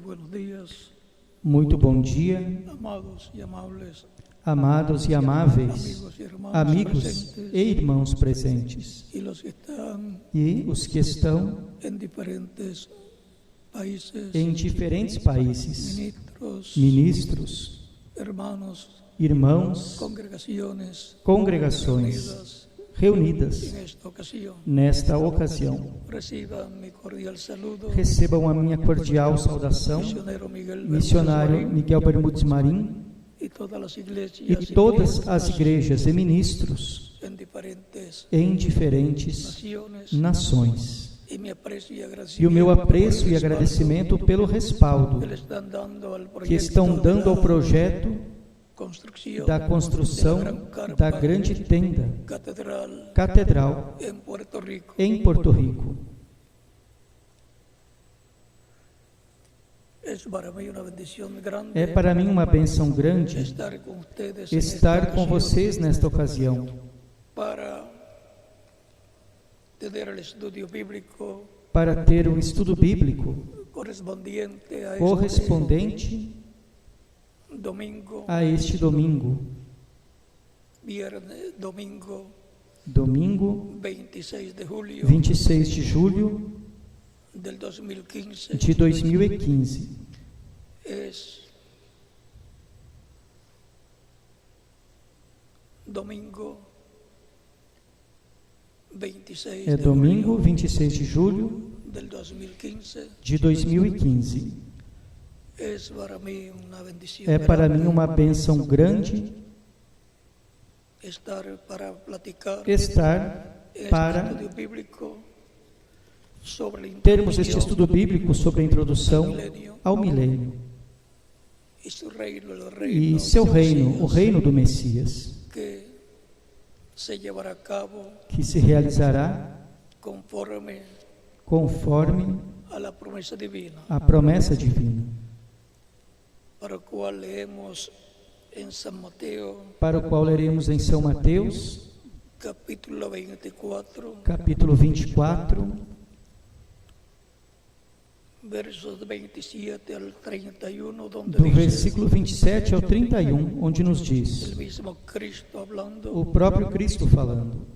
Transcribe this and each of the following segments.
buenos días, Muito bom dia, amados y amables amados e amáveis amigos amigos y hermanos e irmãos presentes, y los que están e os que estão en diferentes países, em diferentes países, ministros, ministros, hermanos, irmãos, congregaciones reunidas en esta ocasión. nesta ocasião. Reciban mi cordial saludo, Recebam a minha cordial saudação, misionero Miguel missionário Bermúdez Miguel Bermúdez Marim, y todas las iglesias e todas as igrejas e ministros en diferentes em diferentes naciones, nações. y mi aprecio y E o meu apreço e por el agradecimento pelo respaldo que le están dando al que estão proyecto dando ao projeto da da construção da grande tenda catedral catedral em Puerto Rico. É para mim uma bênção grande estar com vocês nesta ocasião, para ter o estudo bíblico para ter o estudo bíblico correspondente a este domingo, domingo 26 de julho de 2015. É domingo 26 de julho de 2015. É para mim uma bênção grande estar para termos este estudo bíblico sobre a introdução ao milênio e seu reino, o reino do Messias, que se realizará conforme a promessa divina, para o qual leremos em São Mateus, capítulo 24, do versículo 27 ao 31, onde nos diz, o próprio Cristo falando,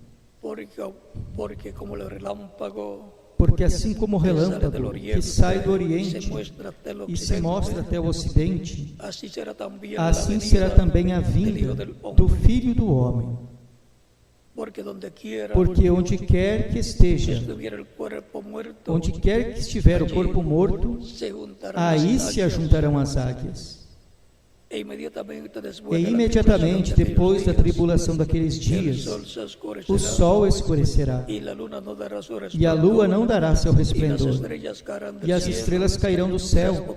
porque assim como o relâmpago que sai do Oriente e se mostra até o Ocidente, assim será também a vinda do Filho do Homem. Porque onde quer que esteja, onde quer que estiver o corpo morto, aí se ajuntarão as águias. E imediatamente depois da tribulação daqueles dias, o sol escurecerá, e a lua não dará seu resplendor, e as estrelas cairão do céu,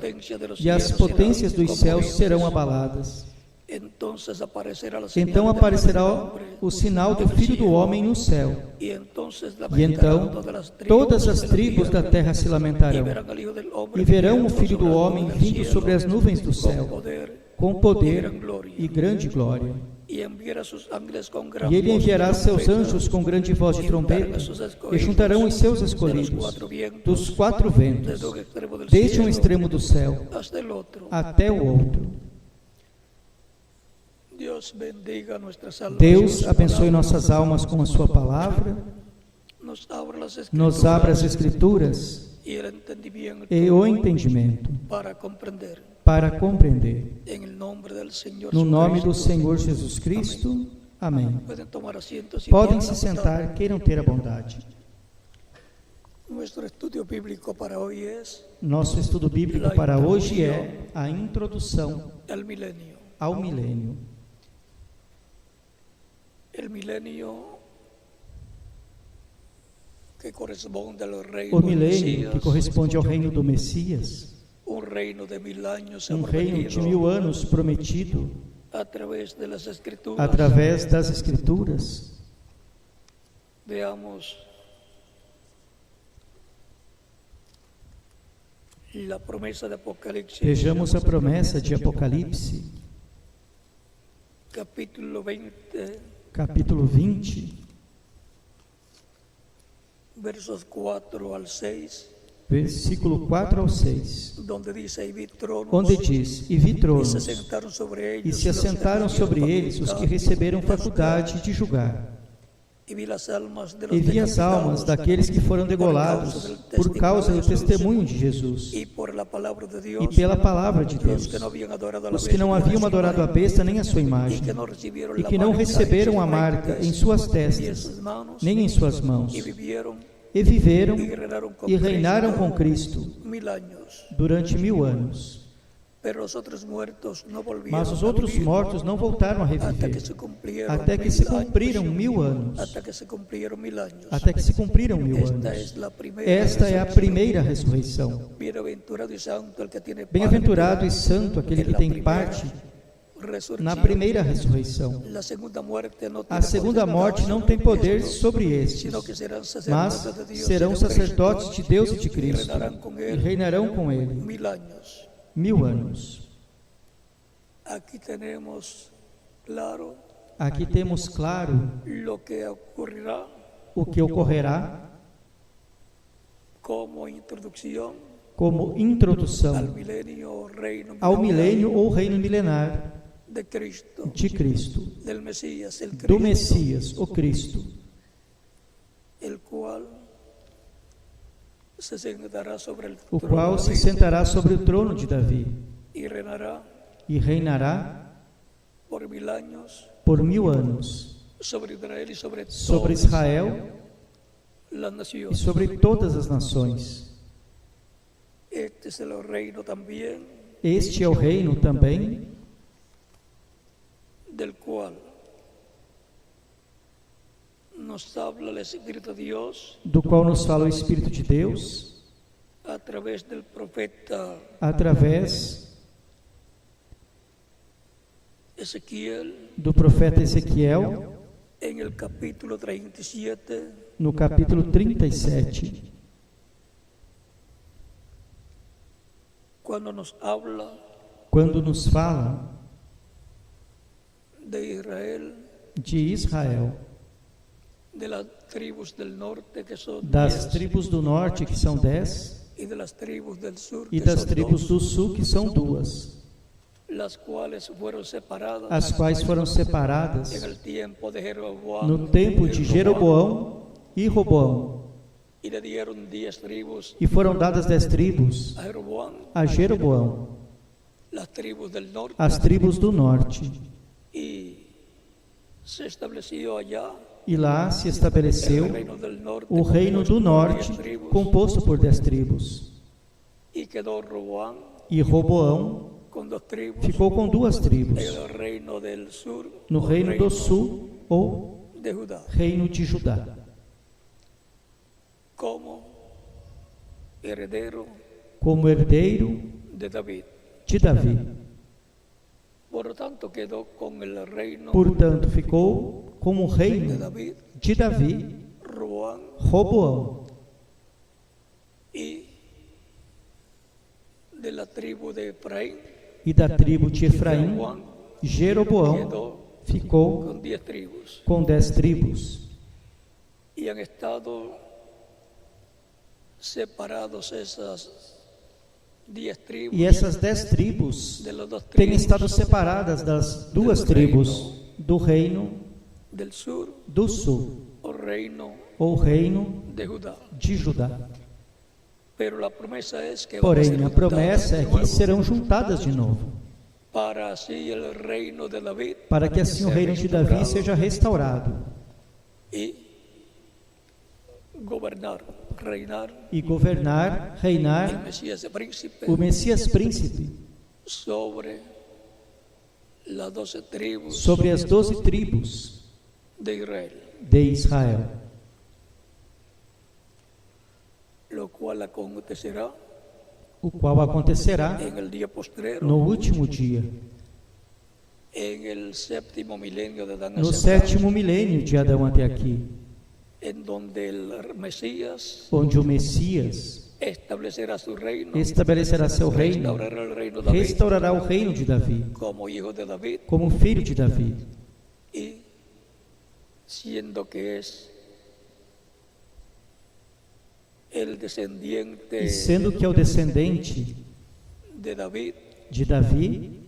e as potências dos céus serão abaladas. Então aparecerá o sinal do Filho do Homem no céu, e então todas as tribos da terra se lamentarão, e verão o Filho do Homem vindo sobre as nuvens do céu, com poder e grande glória. E ele enviará seus anjos com grande voz de trombeta, e juntarão os seus escolhidos dos quatro ventos, desde um extremo do céu até o outro. Deus abençoe nossas almas com a sua palavra, nos abra as Escrituras e o entendimento para compreender. No nome do Senhor Jesus Cristo. Amém. Podem se sentar, queiram ter a bondade. Nosso estudo bíblico para hoje é a introdução ao milênio. O milênio que corresponde ao reino do Messias, um reino de 1000 anos prometido através das Escrituras. Vejamos a promessa de Apocalipse, capítulo 20, versos 4 al 6, versículo 4 ao 6, donde dice, y vi tronos, onde diz: E vi y se tronos, sentaron sobre ellos, e se los que assentaram sobre recibieron eles os que facultad receberam de faculdade de julgar. Y vi las almas de los E vi as almas decapitados daqueles que foram degolados por causa do testemunho de Jesus y por la palabra de Dios, e pela palavra de los Deus, que no habían adorado a la os que não haviam adorado a besta nem a sua y imagem, que no recibieron e la que não marca receberam a en sus marca frentes em suas ni en testas, sus manos, nem em suas mãos, y vivieron e viveram y reinaron com Cristo 1000 años. durante 1000 anos. Pero los otros muertos no volvieron Mas os a outros vivir mortos não voltaram a hasta que reviver, se cumplieron até que se 1000 años. cumpriram 1000 anos. Hasta que se cumplieron 1000 años. Até que se cumpriram 1000 Esta anos. es la primera Esta é a resurrección. primeira ressurreição. Bienaventurado y santo el que tiene Bem-aventurado parte e santo aquele en que la tem primera parte resurrección. na primeira ressurreição. La segunda muerte no A tiene segunda potestad morte não tem poder estos, sobre estes, sino que serán mas sacerdotes de Dios serão y de Cristo, sacerdotes de Deus e de y Cristo, e reinarão com Ele 1000 años. 1000 anos. Aquí tenemos claro Aqui temos claro lo que ocurrirá o que ocorrerá como introducción como al introdução milenio, reino ao milenial milênio ou reino milenar de Cristo, de Cristo, del Mesías, el do Cristo, Messias, o Cristo, el cual se sentará sobre el o trono qual de se David sentará sobre o trono de Davi y reinará e reinará por 1000 años por 1000 anos sobre Israel y sobre sobre todas Israel las e naciones. sobre todas as nações. Este es el reino también Este é o reino também del cual nos habla el Espíritu de Dios do qual nos fala o Espírito de Deus a través del profeta através Ezequiel do profeta Ezequiel en el capítulo 37, no capítulo 37, cuando nos habla quando nos fala de Israel, de Israel, de las tribus del norte que son das 10, tribos do norte, que são 10, y de las tribus del sur e que das son tribos 2, do sul, que são 2, las cuales fueron separadas as quais foram separadas en el tiempo de Jeroboam no tempo y de Roboam, Jeroboão e Roboão, y le dieron 10 tribus e foram dadas 10 tribos a Jeroboam, a Jeroboão, las tribus del norte, as tribos do norte, y se estableció allá e lá se el estabeleceu reino del norte, o reino do compuesto por norte, 10 tribus, composto por 10 tribos, y quedó Roboam e Roboão con 2 tribus ficou com 2 tribos, en el reino del sur, no o reino do sul ou de Judá, reino de Judá, como heredero como herdeiro de David. de Davi. Por lo tanto, quedó con el reino Portanto, ficou como de reino David, de Davi, Roboam, Roboão, y de la tribu de Efraín, e da tribo de Efraim, Roboam Jeroboão quedó ficou con 10 tribus, com 10 tribos, y han estado separados esas 10 tribus e essas 10 tribos de las 2 têm tribus estado separadas das 2 tribos do reino del sur do sul, o reino ou reino de Judá. de Judá. Pero la promesa es que van a ser Porém, a juntadas promessa é de que nuevo, serão juntadas de novo, para así el reino de David para que assim o sea reino de Davi restaurado seja restaurado y gobernar, reinar e governar, el reinar Mesías príncipe o Messias príncipe sobre las 12 tribus sobre as 12 tribos de Israel, de Israel, lo cual acontecerá o qual acontecerá en el día postrero, no último dia, en el séptimo milenio de Adán no hacia acá, 7º milênio de Adão até aqui, en donde el Mesías onde o Messias establecerá su reino, estabelecerá seu reino, restaurará el reino de David restaurará o reino de Davi, como hijo de David, como filho de Davi, y siendo que es E sendo que é o descendente de Davi,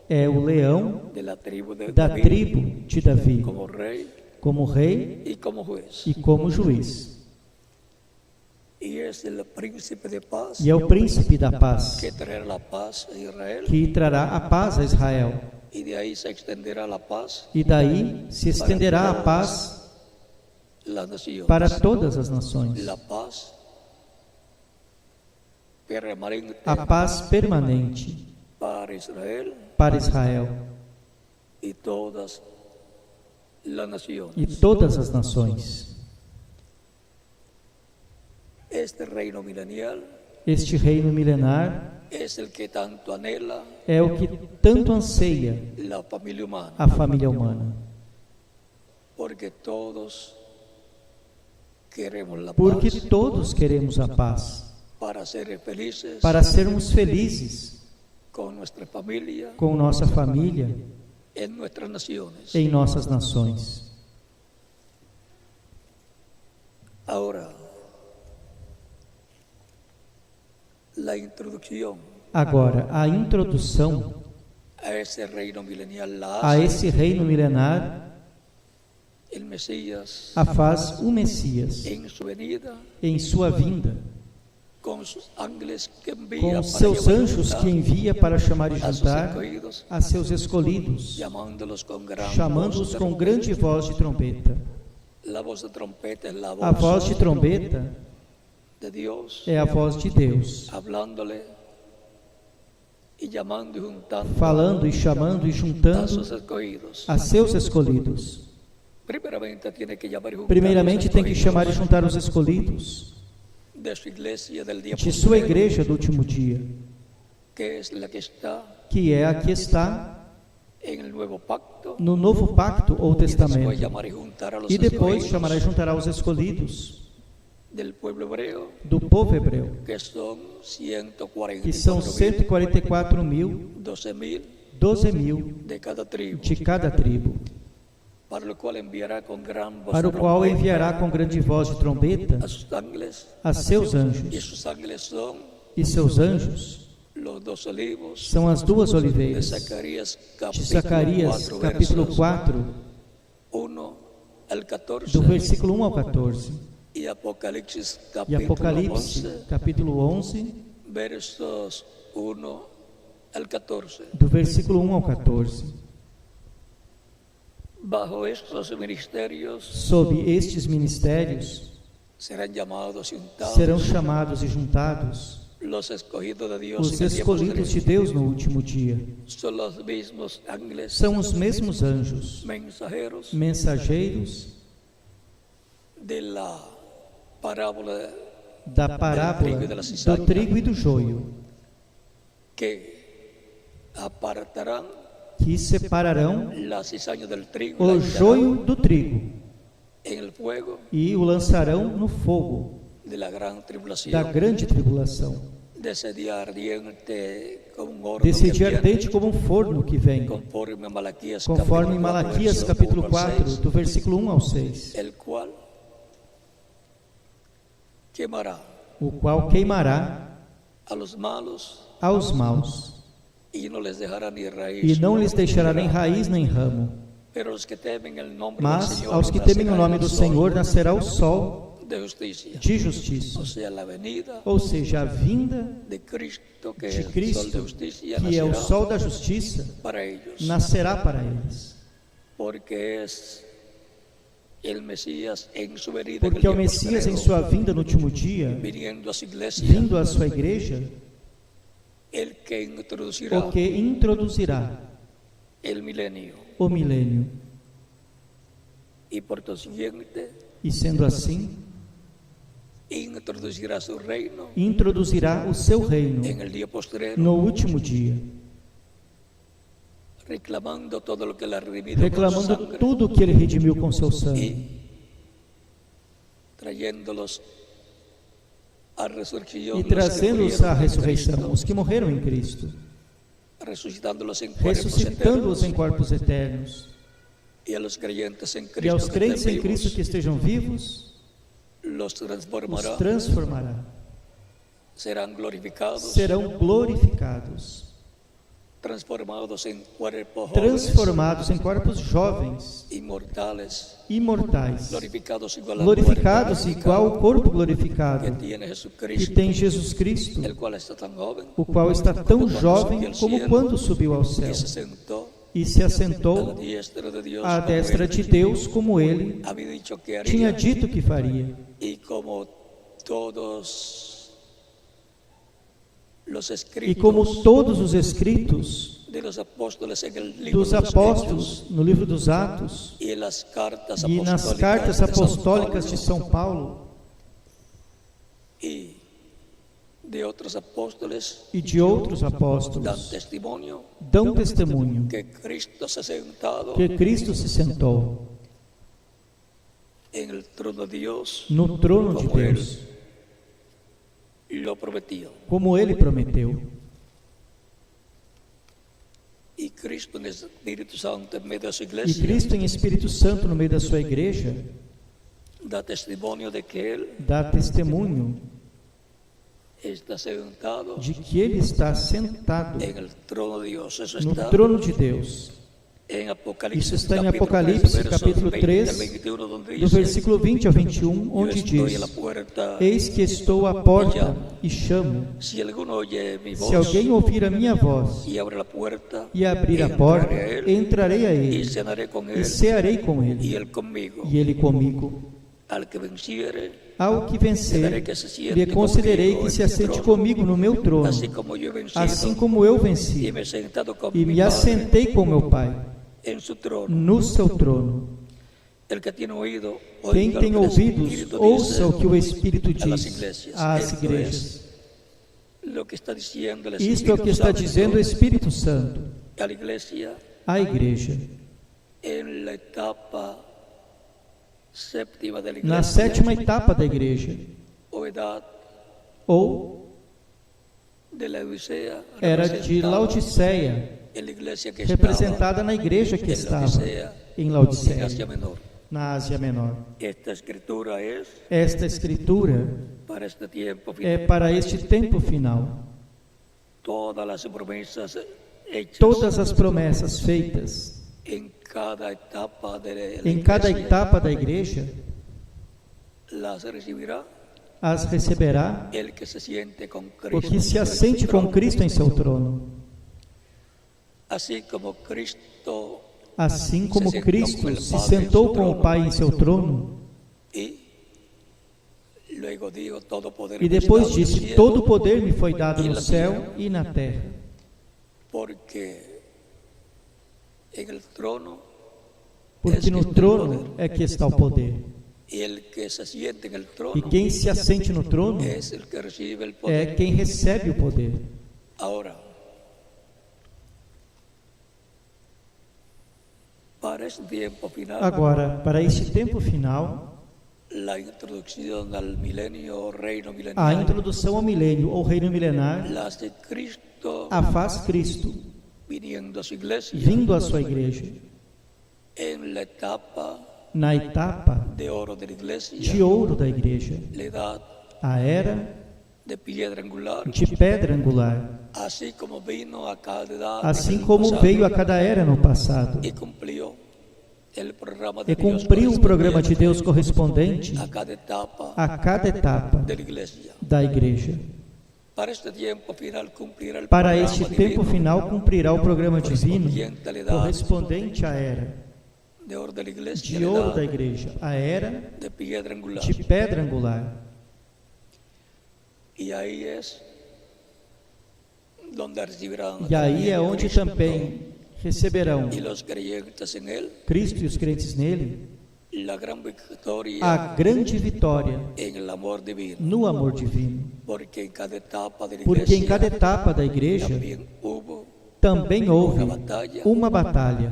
é o leão da tribo de Davi, como rei e como juiz. E é o príncipe da paz, que trará a paz a Israel. E daí se estenderá a paz para todas as nações. A paz permanente para Israel e todas as nações. Este reino milenar é o que tanto anseia a família humana. Porque todos queremos a paz para sermos felizes com nossa família em nossas nações. Agora, a introdução a esse reino milenar a faz o Messias em sua vinda, com seus anjos que envia para chamar e juntar a seus escolhidos, chamando-os com grande voz de trombeta. A voz de trombeta é a voz de Deus, falando e chamando e juntando a seus escolhidos. Primeiramente tem que chamar e juntar os escolhidos de sua igreja do último dia, que é a que está no novo pacto ou testamento, e depois chamará e juntará os escolhidos do povo hebreu, que são 144 mil, 12 mil de cada tribo, para o qual enviará com grande voz de trombeta a seus anjos. E seus anjos são as duas oliveiras, de Zacarias, capítulo 4, do versículo 1 ao 14, e Apocalipse, capítulo 11, do versículo 1 ao 14. Sob estes ministérios serão chamados e juntados os escolhidos de Deus no último dia. São os mesmos anjos, mensageiros da parábola do trigo e do joio, que separarão o joio do trigo e o lançarão no fogo da grande tribulação, desse dia ardente como um forno que vem, conforme Malaquias capítulo 4, do versículo 1 ao 6, o qual queimará aos maus, e não lhes deixará nem raiz nem ramo. Mas aos que temem o nome do Senhor nascerá o sol de justiça, ou seja, a vinda de Cristo, que é o sol da justiça, nascerá para eles. Porque é o Messias em sua vinda no último dia, vindo à sua igreja, o que introduzirá o milênio. E sendo assim, introduzirá o seu reino no último dia, reclamando tudo o que ele redimiu com seu sangue, e trazendo-os à ressurreição, os que morreram em Cristo, ressuscitando-os em corpos eternos, e aos crentes em Cristo que estejam vivos, los os transformará. serão glorificados, transformados em corpos jovens, imortais, glorificados igual ao corpo glorificado que tem Jesus Cristo, o qual está tão jovem como quando subiu ao céu e se assentou à destra de Deus, como ele tinha dito que faria. E como todos os escritos dos apóstolos no livro dos Atos e nas cartas apostólicas de São Paulo e de outros apóstolos dão testemunho que Cristo se sentou no trono de Deus, como ele prometeu. E Cristo em Espírito Santo no meio da sua igreja dá testemunho de que ele está sentado no trono de Deus. Isso está em Apocalipse, capítulo 3, do versículo 20 ao 21, onde diz: Eis que estou à porta e chamo. Se alguém ouvir a minha voz e abrir a porta, entrarei a ele e cearei com ele, e ele comigo. Ao que vencer, lhe concederei que se assente comigo no meu trono, assim como eu venci e me assentei com meu Pai no seu trono. Quem tem ouvidos, ouça o que o Espírito diz às igrejas. Isto é o que está dizendo o Espírito Santo à igreja. Na sétima etapa da igreja, ou era de Laodiceia, representada na igreja que estava em Laodiceia, na Ásia Menor. Esta escritura é para este tempo final. Todas as promessas feitas em cada etapa da igreja, as receberá o que se assente com Cristo em seu trono. Assim como Cristo se sentou com o Pai em seu trono, e depois disse: todo o poder me foi dado no céu e na terra. Porque no trono é que está o poder. E quem se assente no trono é quem recebe o poder. Agora, para este tempo final, a introdução ao milênio ou reino milenar a faz Cristo vindo à sua igreja na etapa de ouro da igreja, a era de pedra angular, assim como veio a cada era no passado, e cumpriu o programa de Deus correspondente a cada etapa da igreja. Para este tempo final cumprirá o programa divino correspondente à era de ouro da igreja, a era de pedra angular. E aí é onde também receberão Cristo e os crentes nele a grande vitória no amor divino. Porque em cada etapa da igreja também houve uma batalha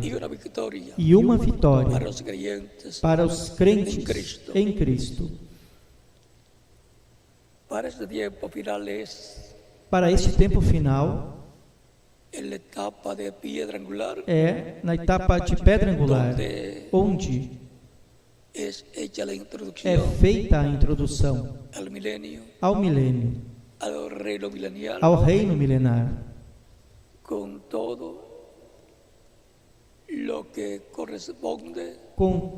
e uma vitória para os crentes em Cristo. Para este tempo final, é na etapa de pedra angular, onde é feita a introdução ao milênio, ao reino milenar, com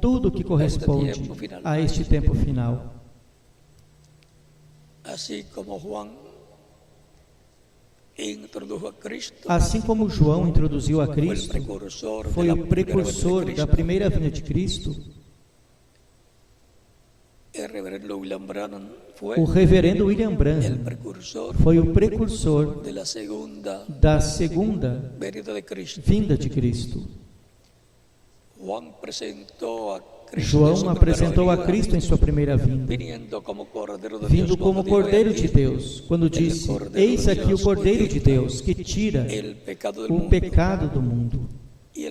tudo que corresponde a este tempo final. Assim como João introduziu a Cristo, foi o precursor da primeira vinda de Cristo, o reverendo William Branham foi o precursor da segunda vinda de Cristo. João apresentou a Cristo em sua primeira vinda, vindo como Cordeiro de Deus, quando disse: eis aqui o Cordeiro de Deus, que tira o pecado do mundo. E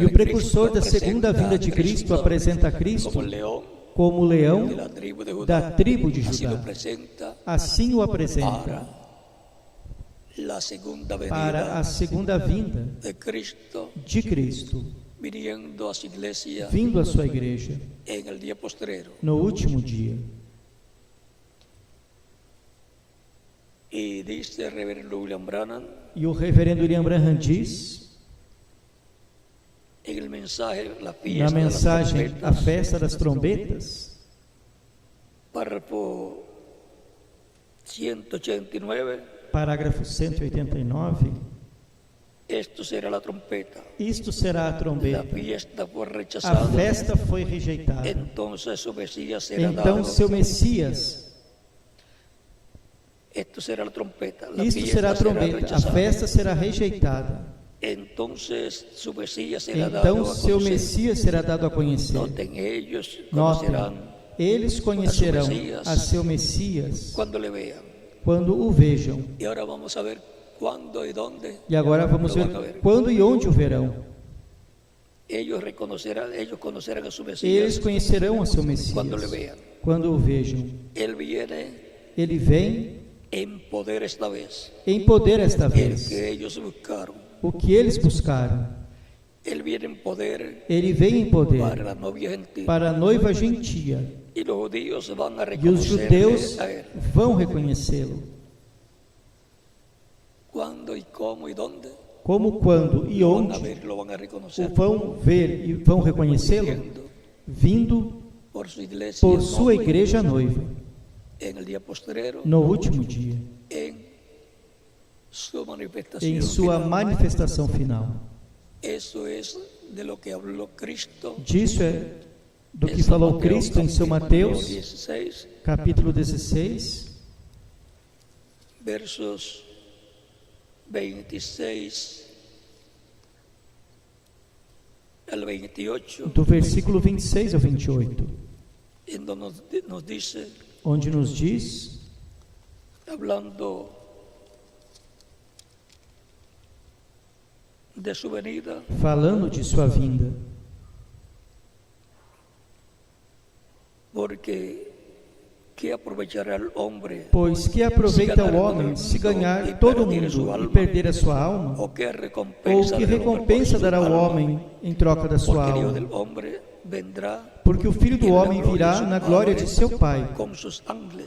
o precursor da segunda vinda de Cristo apresenta a Cristo como leão da tribo de Judá. Assim o apresenta para a segunda vinda de Cristo, vindo à sua igreja no último dia. E o reverendo William Branham diz, na mensagem A Festa das Trombetas, parágrafo 189, isto será a trombeta. A festa foi rejeitada. Então seu Messias. Isto será a trombeta. A festa será rejeitada. Então seu Messias será dado a conhecer. Notem, eles conhecerão a seu Messias quando o vejam. E agora vamos ver quando e onde o verão. Eles conhecerão a seu Messias quando o vejam. Ele vem em poder esta vez. O que eles buscaram. Ele vem em poder para a noiva gentia. E os judeus vão reconhecê-lo. Como, quando e onde o vão ver e vão reconhecê-lo? Vindo por sua igreja noiva, no último dia, em sua manifestação final. Disso é do que falou Cristo em seu Mateus, capítulo 16, versos 26 ao 28. Do versículo 26 ao 28. Onde nos diz, falando de sua vinda, pois que aproveita o homem se ganhar todo o mundo e perder a sua alma? Ou que recompensa dará o homem em troca da sua alma? Porque o Filho do Homem virá na glória de seu Pai,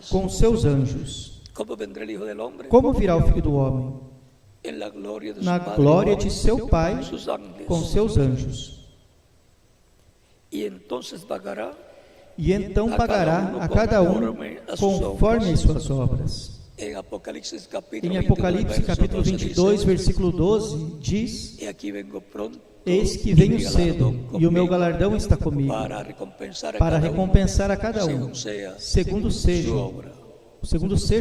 com seus anjos. Como virá o Filho do Homem? Na glória de seu Pai, com seus anjos. E então pagará a cada um conforme as suas obras. Em Apocalipse capítulo 22, versículo 12, diz: eis que venho cedo, e o meu galardão está comigo, para recompensar a cada um, segundo seja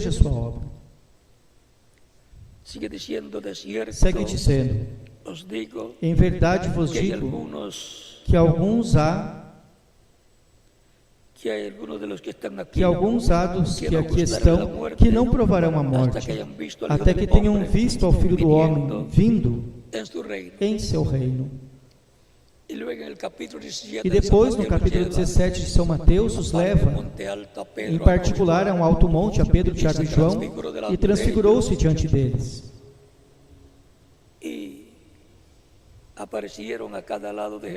a sua obra. Segue dizendo: em verdade vos digo que alguns há dos que aqui estão que não provarão a morte, até que tenham visto ao Filho do Homem vindo em seu reino. E depois, no capítulo 17 de São Mateus, os leva, em particular, a um alto monte, a Pedro, Tiago e João, e transfigurou-se diante deles.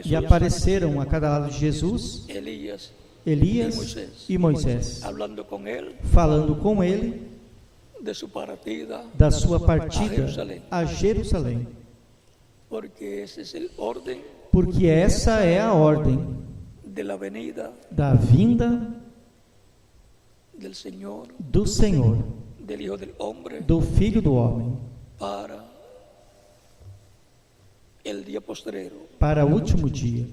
E apareceram a cada lado de Jesus Elias e Moisés, falando com ele da sua partida a Jerusalém. Porque essa é a ordem da vinda do Senhor, do Filho do Homem, para o último dia.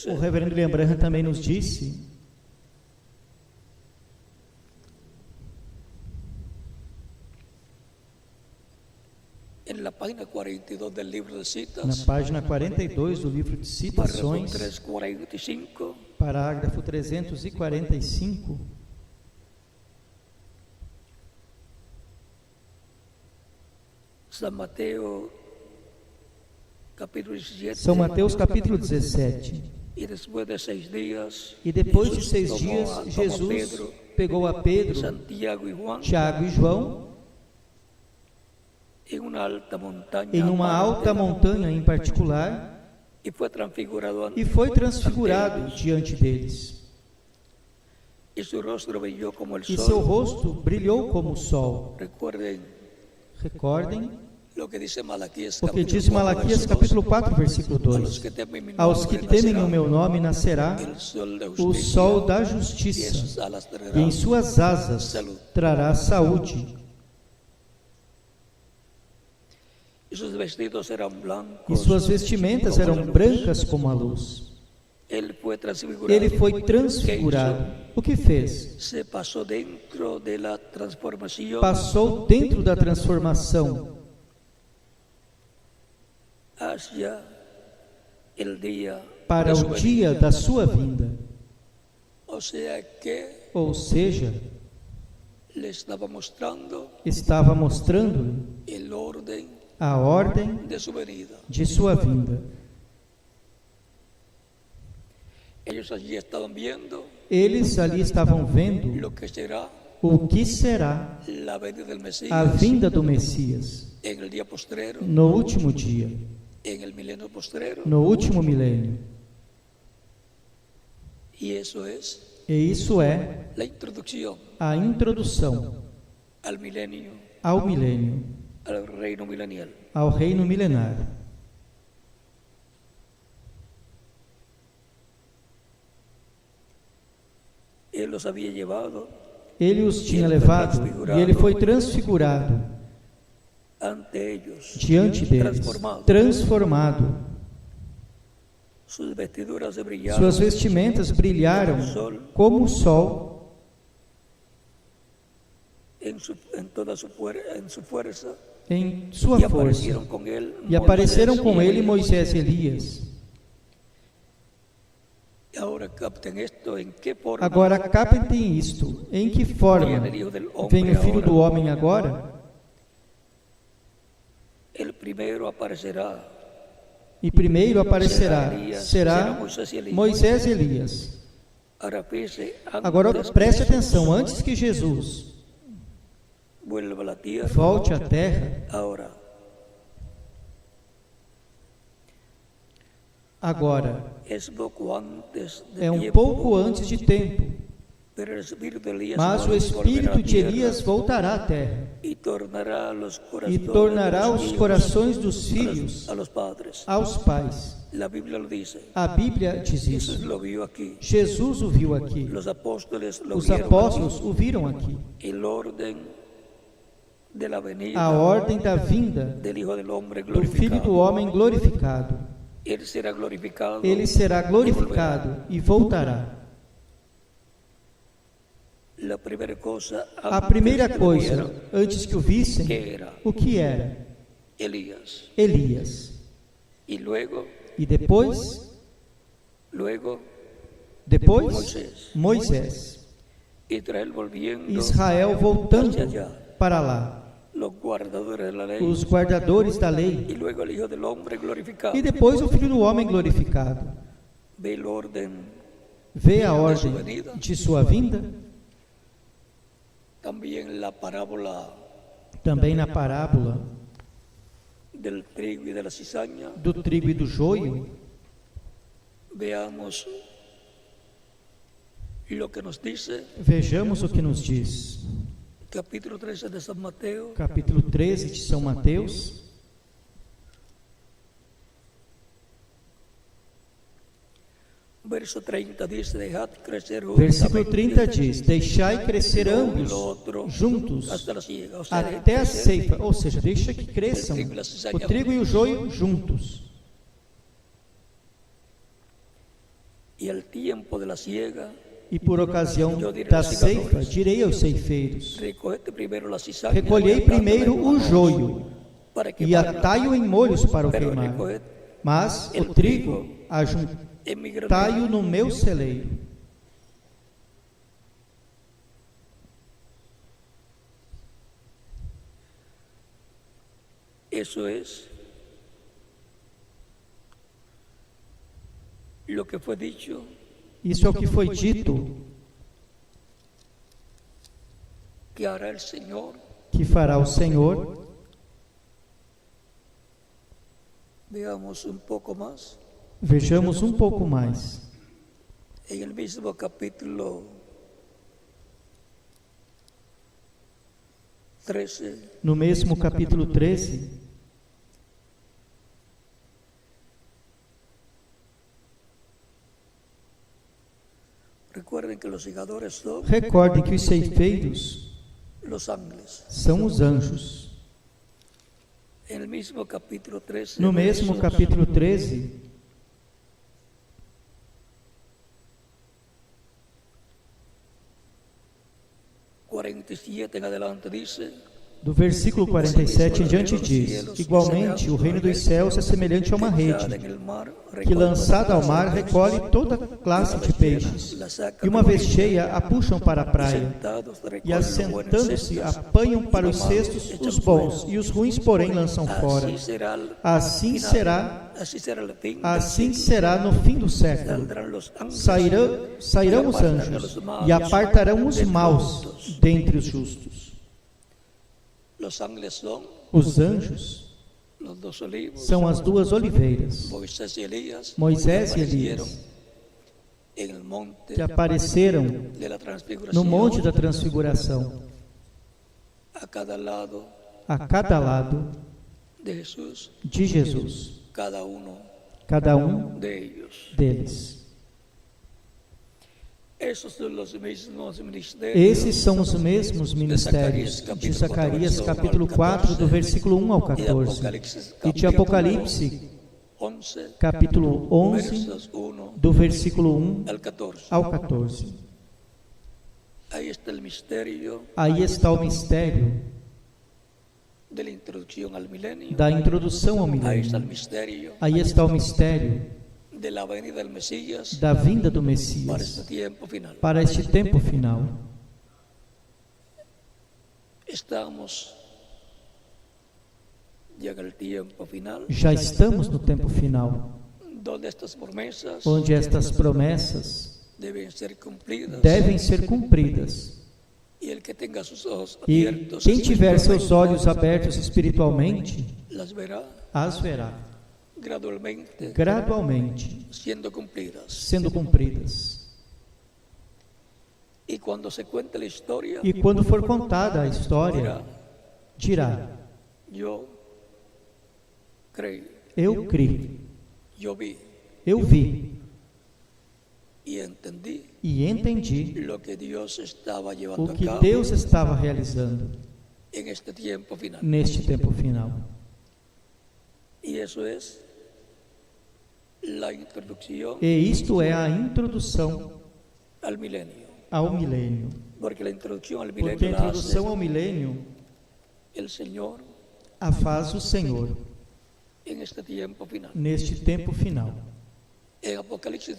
O reverendo William Branham também nos disse na página 42 do livro de citas, na página 42 do livro de citações, parágrafo 345, São Mateus capítulo 17. E depois de 6 dias, Jesus pegou a Pedro, Tiago e João, em uma alta montanha em particular, e foi transfigurado diante deles. E seu rosto brilhou como o sol. Recordem o que diz Malaquias capítulo 4, versículo 2: aos que temem o meu nome nascerá o sol da justiça, e em suas asas trará saúde. E suas vestimentas eram brancas como a luz. Ele foi transfigurado. O que fez? Passou dentro da transformação para o dia da sua vinda. Ou seja, estava mostrando a ordem de sua vinda. Eles ali estavam vendo o que será a vinda do Messias no último dia, no último milênio. E isso é a introdução ao milênio, ao reino milenar. Ele os tinha levado e ele foi transfigurado diante deles, transformado. Suas vestimentas brilharam como o sol em sua força, e apareceram com ele Moisés e Elias. Agora captem isto: em que forma vem o Filho do Homem agora? E primeiro aparecerá, será Moisés e Elias. Agora preste atenção: antes que Jesus volte à terra, agora é um pouco antes de tempo, mas o espírito de Elias voltará à terra e tornará os corações dos filhos aos pais. A Bíblia diz isso. Jesus o viu aqui. Os apóstolos o viram aqui. A ordem da vinda do Filho do Homem glorificado. Ele será glorificado e voltará. A primeira coisa, antes que o vissem, o que era? Elias. E depois, Moisés. Israel voltando para lá. Os guardadores da lei. E depois o Filho do Homem glorificado. Vê a ordem de sua vinda? Também na parábola do trigo e do joio, vejamos o que nos diz. Capítulo 13 de São Mateus. Capítulo 13 de São Mateus. Versículo 30 diz: deixai crescer ambos juntos até a ceifa, ou seja, deixa que cresçam o trigo e o joio juntos. E por ocasião da ceifa, direi aos ceifeiros: recolhei primeiro o joio e atai-o em molhos para o queimar, mas o trigo ajuntai-o no meu celeiro. Isso é o que foi dito. Isso é o que foi dito que fará o Senhor. Vejamos um pouco mais. Vejamos um pouco mais. No mesmo capítulo 13. No mesmo capítulo 13. Recordem que os ceifeiros são os anjos. No mesmo capítulo 13. No mesmo capítulo 13. Do versículo 47 em diante diz: igualmente o reino dos céus é semelhante a uma rede, que lançada ao mar recolhe toda classe de peixes, e uma vez cheia a puxam para a praia, e assentando-se apanham para os cestos os bons, e os ruins porém lançam fora. Assim será no fim do século. Sairão os anjos, e apartarão os maus dentre os justos. Os anjos são as duas oliveiras, Moisés e Elias, que apareceram no monte da transfiguração, a cada lado de Jesus, cada um deles. Esses são os mesmos ministérios de Zacarias capítulo 4, do versículo 1 ao 14, e de Apocalipse capítulo 11, do versículo 1 ao 14. Aí está o mistério da introdução ao milênio. Aí está o mistério da vinda do Messias para este tempo final. Já estamos no tempo final, onde estas promessas devem ser cumpridas. E quem tiver seus olhos abertos espiritualmente, as verá gradualmente sendo cumpridas. E quando for contada a história, dirá: eu criei, eu vi e entendi o que Deus estava realizando neste tempo final. E isto é a introdução ao milênio. Porque a introdução ao milênio a faz o Senhor neste tempo final. Em Apocalipse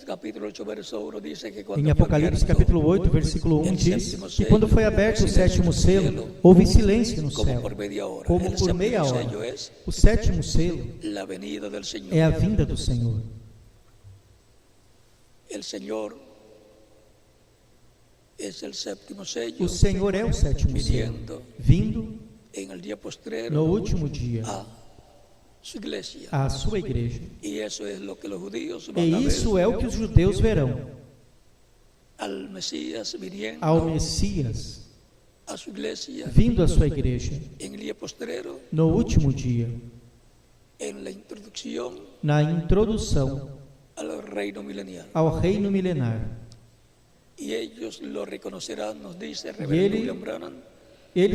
capítulo 8, versículo 1 diz que quando foi aberto o sétimo selo, houve silêncio no céu, como por meia hora. O sétimo selo é a vinda do Senhor. O Senhor é o sétimo selo, vindo no último dia a sua igreja. E isso é o que os judeus verão. Ao Messias vindo à sua igreja no último dia, na introdução ao reino milenar. E eles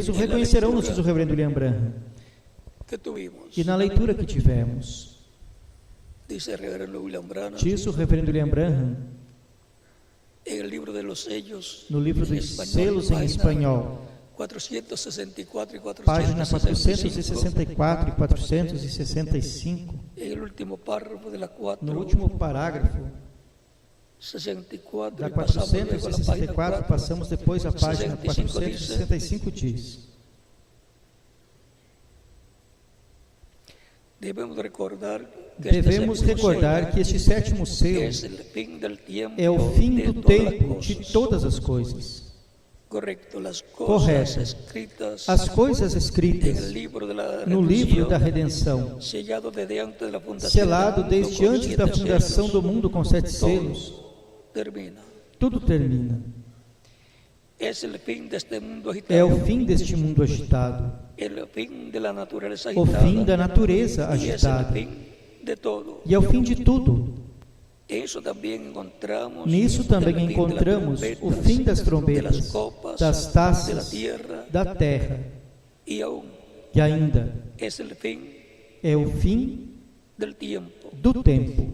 o reconhecerão, nos diz o reverendo William Branham. E na leitura que tivemos, diz o reverendo William Branham, no livro dos selos em espanhol, página 464 e 465, no último parágrafo da 464, passamos depois à página 465, diz: devemos recordar que este sétimo selo é o fim do tempo de todas as coisas. Correto. As coisas escritas no livro da redenção, selado desde antes da fundação do mundo com 7 selos, tudo termina. É o fim deste mundo agitado, o fim da natureza agitada, e é o fim de tudo. Nisso também encontramos o fim das trombetas, das taças, da terra, e ainda é o fim do tempo.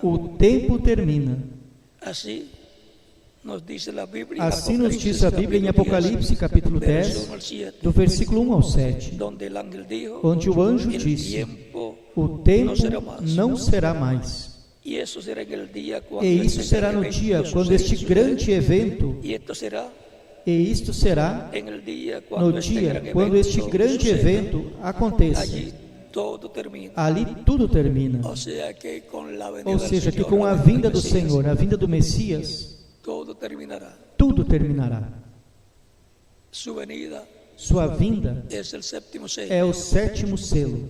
O tempo termina. Assim nos diz a Bíblia em Apocalipse, capítulo 10, do versículo 1 ao 7, onde o anjo disse: o tempo não será mais. E isso será no dia quando este grande evento, aconteça. Ali tudo termina. Ou seja, que com a vinda do Senhor, a vinda do Messias, tudo terminará. Sua vinda é o sétimo selo.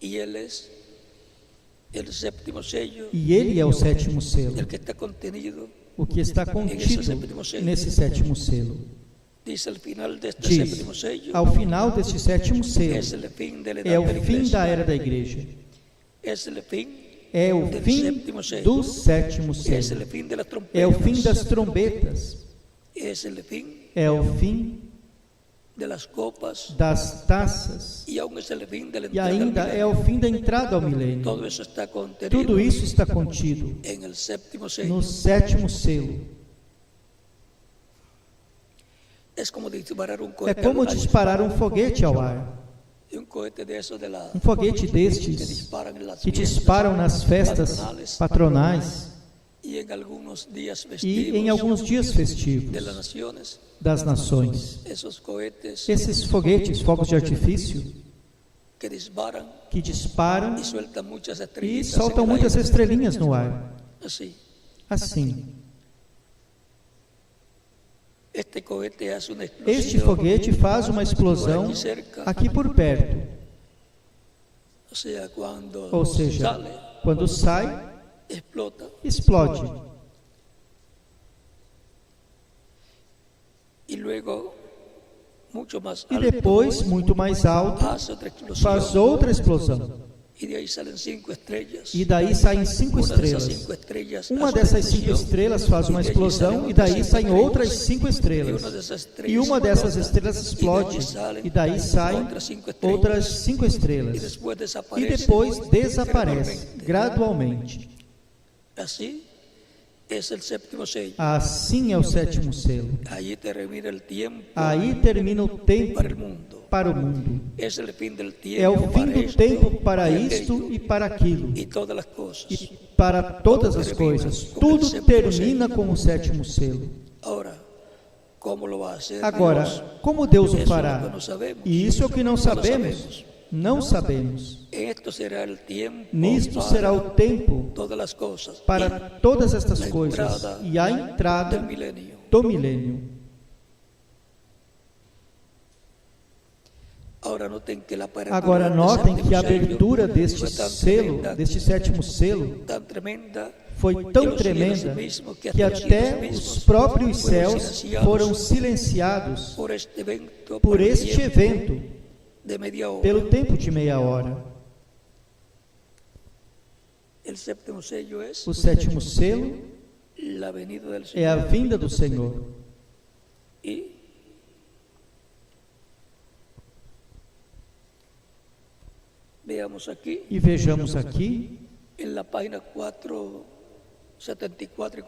E ele é o sétimo selo, o que está contido nesse sétimo selo. Diz, ao final deste sétimo selo, é o fim da era da igreja. É o fim do sétimo selo. É o fim das trombetas. É o fim das taças. E ainda é o fim da entrada ao milênio. Tudo isso está contido no sétimo selo. É como disparar um foguete ao ar. Um foguete destes que disparam nas festas patronais e em alguns dias festivos das nações. Esses foguetes, fogos de artifício, que disparam e soltam muitas estrelinhas no ar. Assim. Este foguete faz uma explosão aqui por perto. Ou seja, quando sai, explode. E depois, muito mais alto, faz outra explosão. E daí saem 5 estrelas. Uma dessas 5 estrelas faz uma explosão e daí saem outras 5 estrelas. E uma dessas estrelas explode e daí saem outras 5 estrelas. E depois desaparece gradualmente. Assim é o sétimo selo. Aí termina o tempo para o mundo. É o fim do tempo para isto e para aquilo. E para todas as coisas. Tudo termina com o sétimo selo. Agora, como Deus o fará? E isso é o que não sabemos. Não sabemos. Nisto será o tempo para todas estas coisas e a entrada do milênio. Agora notem que a abertura deste selo, deste sétimo selo, foi tão tremenda que até os próprios céus foram silenciados por este evento, pelo tempo de meia hora. O sétimo selo é a vinda do Senhor. E vejamos aqui, na página 474 e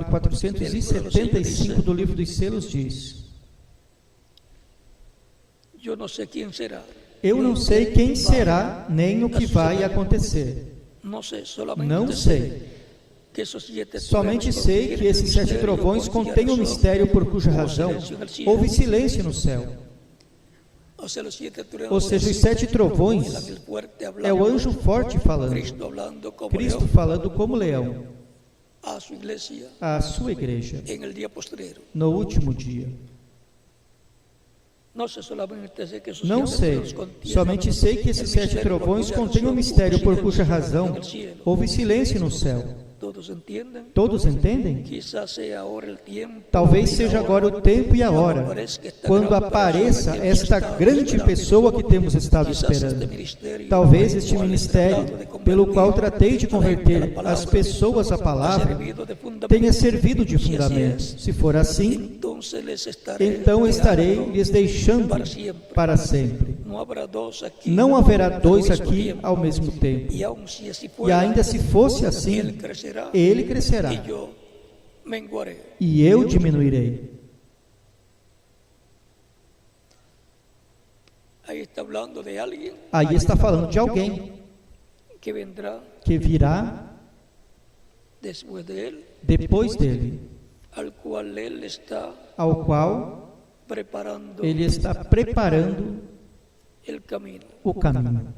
475 do livro dos selos diz: eu não sei quem será, nem o que vai acontecer. Não sei. Somente sei que esses 7 trovões contêm um mistério por cuja razão houve silêncio no céu. Ou seja, os 7 trovões é o anjo forte falando, Cristo falando como leão à sua igreja no último dia. Não sei, somente sei que esses 7 trovões contêm um mistério por cuja razão houve silêncio no céu. Todos entendem? Talvez seja agora o tempo e a hora, quando apareça esta grande pessoa que temos estado esperando. Talvez este ministério, pelo qual tratei de converter as pessoas à palavra, tenha servido de fundamento. Se for assim, então estarei lhes deixando para sempre. Não haverá 2 aqui ao mesmo tempo. E ainda se fosse assim, ele crescerá e eu diminuirei. Aí está falando de alguém que virá depois dele, ao qual ele está preparando o caminho.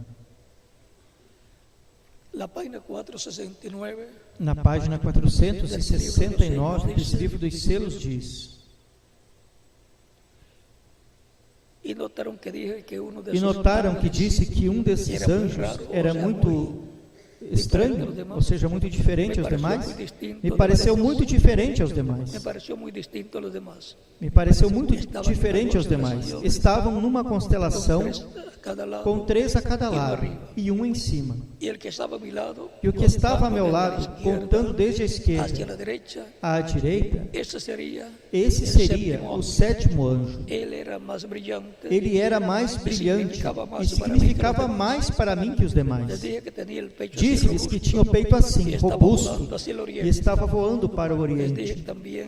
Na página 469 desse livro dos selos diz: e notaram que disse que um desses anjos era muito estranho, ou seja, muito diferente aos demais. Me pareceu muito diferente aos demais. Estavam numa constelação com 3 a cada lado e um em cima. E o que estava a meu lado, contando desde a esquerda à direita, esse seria o 7º anjo. Ele era mais brilhante e significava mais para mim que os demais. Disse-lhes que tinha o peito assim, robusto, e estava voando para o Oriente.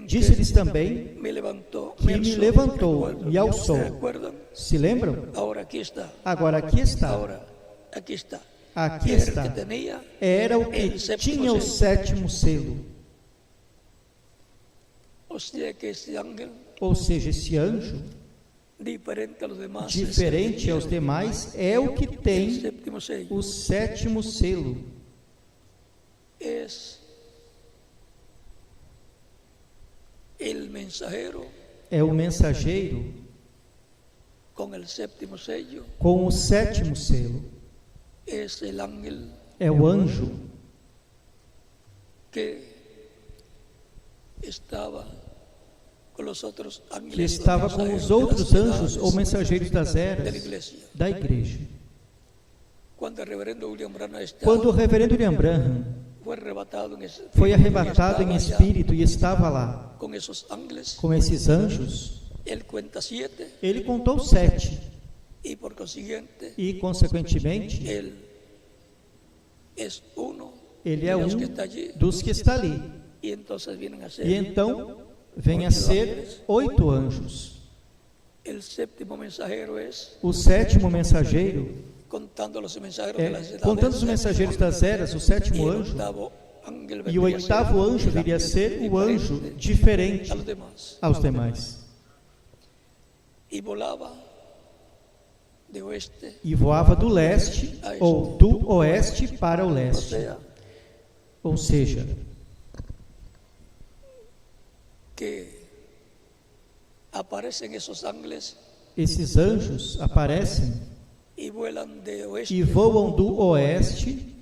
Disse-lhes também que me levantou, me alçou. Se lembram? Agora aqui está. Aqui está. Era o que tinha o 7º selo. Ou seja, esse anjo, diferente aos demais, é o que tem o 7º selo. É o mensageiro com o 7º selo. É o anjo que estava com os outros anjos ou mensageiros das eras da igreja. Quando o reverendo William Branham foi arrebatado em espírito e estava lá com esses anjos, ele contou 7 e, consequentemente, ele é um dos que está ali. E então vem a ser 8 anjos. O 7º mensageiro, contando os mensageiros das eras, o 7º anjo, e o 8º anjo viria a ser o anjo diferente aos demais. E voava do leste ou do oeste para o leste. Ou seja, esses anjos aparecem e voam do oeste,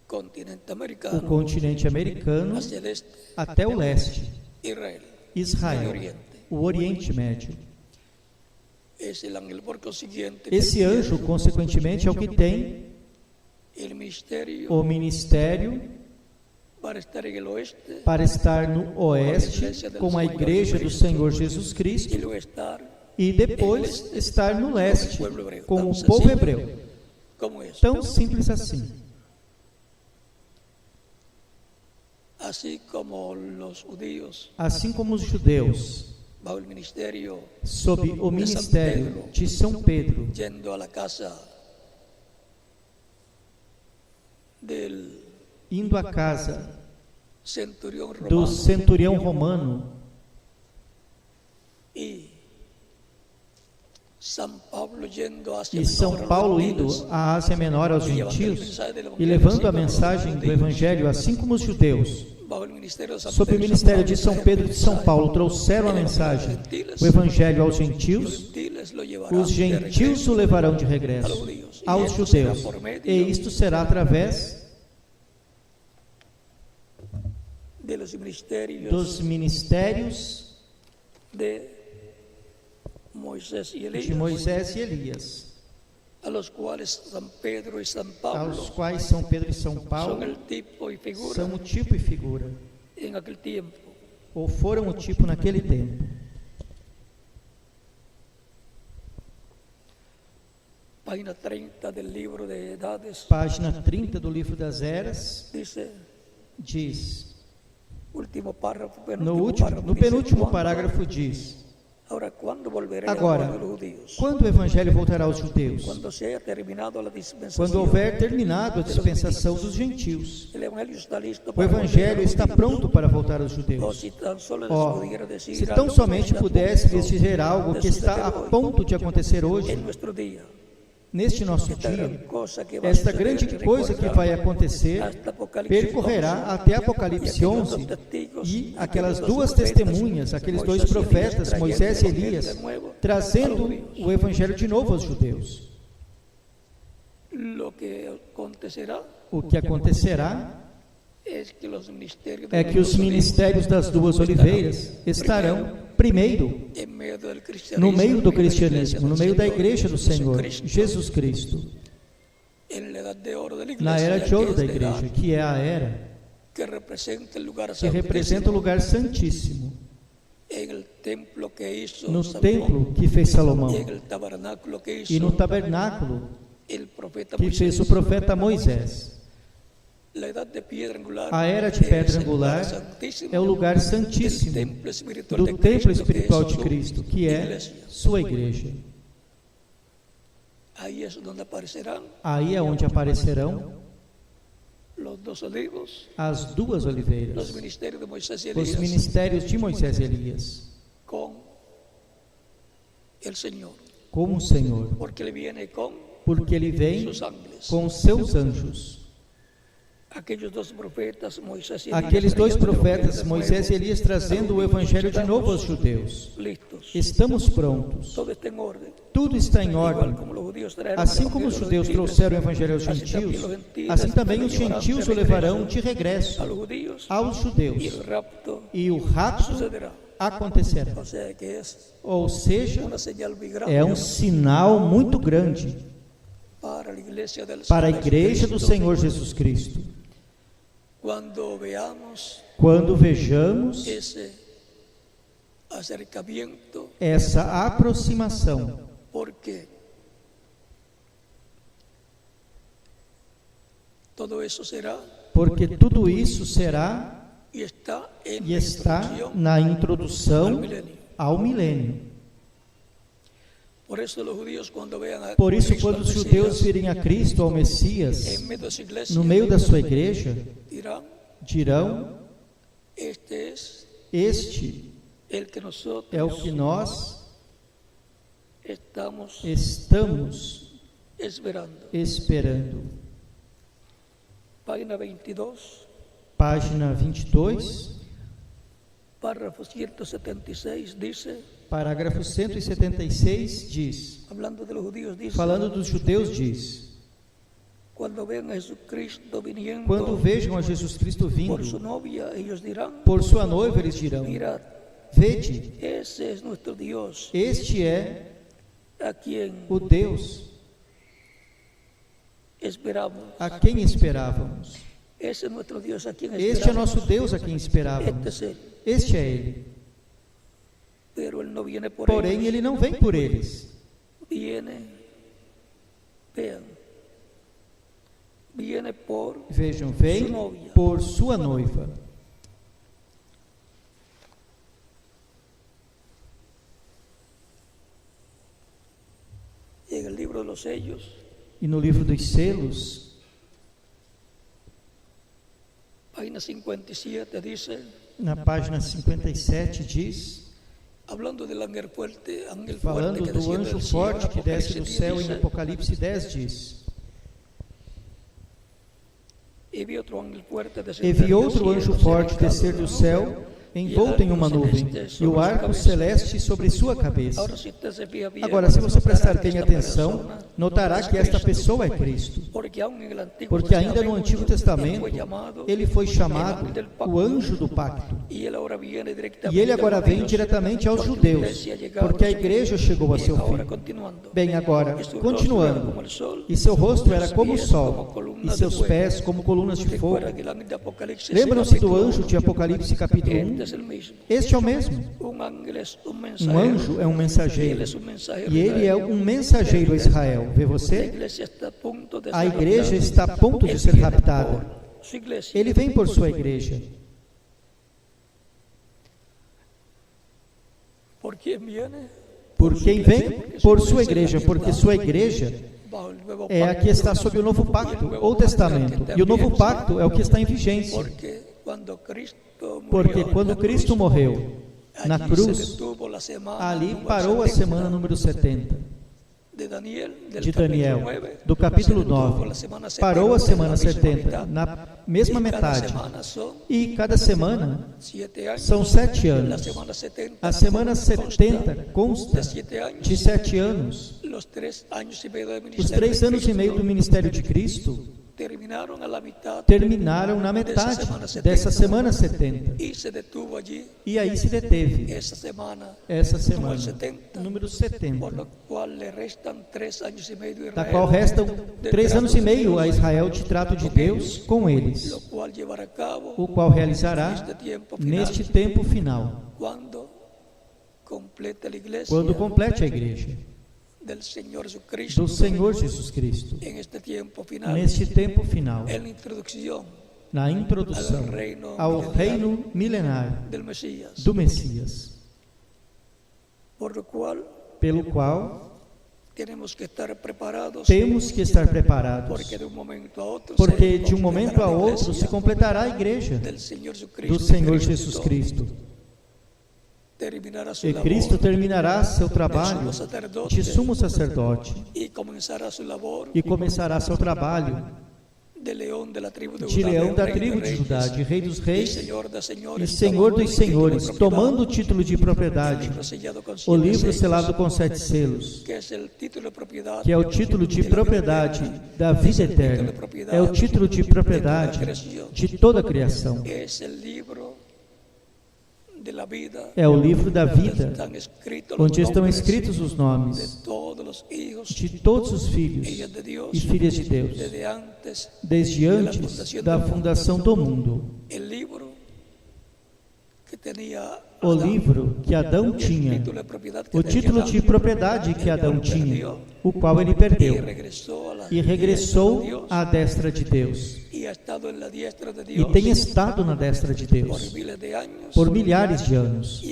o continente americano, até o leste, Israel, o Oriente Médio. Esse anjo, consequentemente, é o que tem o ministério para estar no oeste com a igreja do Senhor Jesus Cristo e depois estar no leste com o povo hebreu. Tão simples assim. Assim como os judeus, sob o ministério de São Pedro, indo à casa do centurião romano, e São Paulo indo à Ásia Menor, aos gentios, e levando a mensagem do Evangelho, assim como os judeus, sob o ministério de São Pedro e de São Paulo, trouxeram a mensagem, o Evangelho aos gentios, os gentios o levarão de regresso aos judeus, e isto será através dos ministérios de Moisés e Elias, aos quais São Pedro e São Paulo são o tipo e figura, ou foram o tipo naquele tempo. Página 30 do livro das Eras diz, no penúltimo parágrafo diz: agora, quando o Evangelho voltará aos judeus? Quando houver terminado a dispensação dos gentios. O Evangelho está pronto para voltar aos judeus. Se tão somente pudesse lhes dizer algo que está a ponto de acontecer hoje, neste nosso dia, esta grande coisa que vai acontecer percorrerá até Apocalipse 11 e aquelas duas testemunhas, aqueles dois profetas, Moisés e Elias, trazendo o Evangelho de novo aos judeus. O que acontecerá é que os ministérios das duas oliveiras estarão primeiro no meio do cristianismo, no meio da igreja do Senhor Jesus Cristo, na era de ouro da igreja, que é a era que representa o lugar santíssimo, no templo que fez Salomão e no tabernáculo que fez o profeta Moisés. A era de pedra angular é o lugar santíssimo do templo espiritual de Cristo, que é sua igreja. Aí é onde aparecerão as duas oliveiras, os ministérios de Moisés e Elias, com o Senhor, porque Ele vem com seus anjos. Aqueles dois profetas, Moisés e Elias, trazendo o Evangelho de novo aos judeus. Estamos prontos. Tudo está em ordem. Assim como os judeus trouxeram o Evangelho aos gentios, assim também os gentios o levarão de regresso aos judeus. E o rapto acontecerá. Ou seja, é um sinal muito grande para a igreja do Senhor Jesus Cristo. Quando vejamos essa aproximação, porque tudo isso será e está na introdução ao milênio. Por isso, quando os judeus virem a Cristo, ao Messias, no meio da sua igreja, dirão: este é o que nós estamos esperando. Página 22, parágrafo 176, diz: Parágrafo 176 diz, falando dos judeus, diz, quando vejam a Jesus Cristo vindo, por sua noiva eles dirão, vede, este é o Deus a quem esperávamos. Este é nosso Deus a quem esperávamos. Este é Ele. Porém, Ele não vem por eles. Vejam, vem por sua noiva. E no livro dos selos, na página 57 diz, falando do anjo forte que desce do céu, em Apocalipse 10 diz, e vi outro anjo forte descer do céu, envolto em uma nuvem, e o arco celeste sobre sua cabeça. Agora, se você prestar bem atenção, notará que esta pessoa é Cristo, porque ainda no Antigo Testamento, ele foi chamado o anjo do pacto, e ele agora vem diretamente aos judeus, porque a igreja chegou a seu fim. Bem, agora, continuando, e seu rosto era como o sol, e seus pés como colunas de fogo. Lembram-se do anjo de Apocalipse capítulo 1? Este é o mesmo. Um anjo é um mensageiro, e ele é um mensageiro a Israel. Vê você? A igreja está a ponto de ser raptada. Ele vem por sua igreja. Por quem vem? Por sua igreja, porque sua igreja é a que está sob o novo pacto ou testamento, e o novo pacto é o que está em vigência. Porque quando Cristo morreu na cruz, ali parou a semana número 70 de Daniel, do capítulo 9, parou a semana 70, na mesma metade, e cada semana são 7 anos. A semana 70 consta de 7 anos. Os 3 anos e meio do ministério de Cristo terminaram na metade dessa semana 70. E aí se deteve essa semana, número 70, da qual restam 3 anos e meio a Israel de trato de Deus com eles, o qual realizará neste tempo final, quando complete a igreja do Senhor Jesus Cristo, neste tempo final, na introdução ao reino milenar do Messias, pelo qual temos que estar preparados, porque de um momento a outro se completará a igreja do Senhor Jesus Cristo. E Cristo terminará seu trabalho de sumo sacerdote e começará seu trabalho de leão da tribo de Judá, de Rei dos Reis e Senhor dos Senhores, tomando o título de propriedade, o livro selado com 7 selos, que é o título de propriedade da vida eterna, é o título de propriedade de toda a criação. É o livro da vida, onde estão escritos os nomes de todos os filhos e filhas de Deus, desde antes da fundação do mundo. O livro que Adão tinha, o título de propriedade que Adão tinha, o qual ele perdeu, e regressou à destra de Deus. E tem estado na destra de Deus por milhares de anos.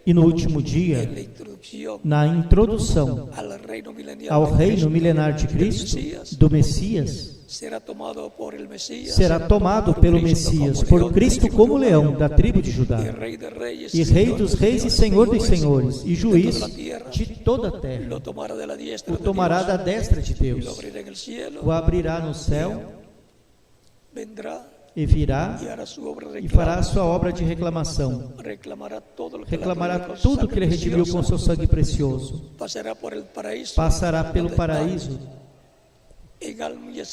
E no último dia, na introdução ao reino milenar de Cristo, do Messias, será tomado pelo Messias, por Cristo como leão da tribo de Judá, e Rei dos Reis e Senhor dos Senhores, e Juiz de toda a terra. O tomará da destra de Deus, o abrirá no céu, e virá e fará a sua obra de reclamação. Reclamará tudo que ele redimiu com seu sangue precioso. Passará pelo paraíso,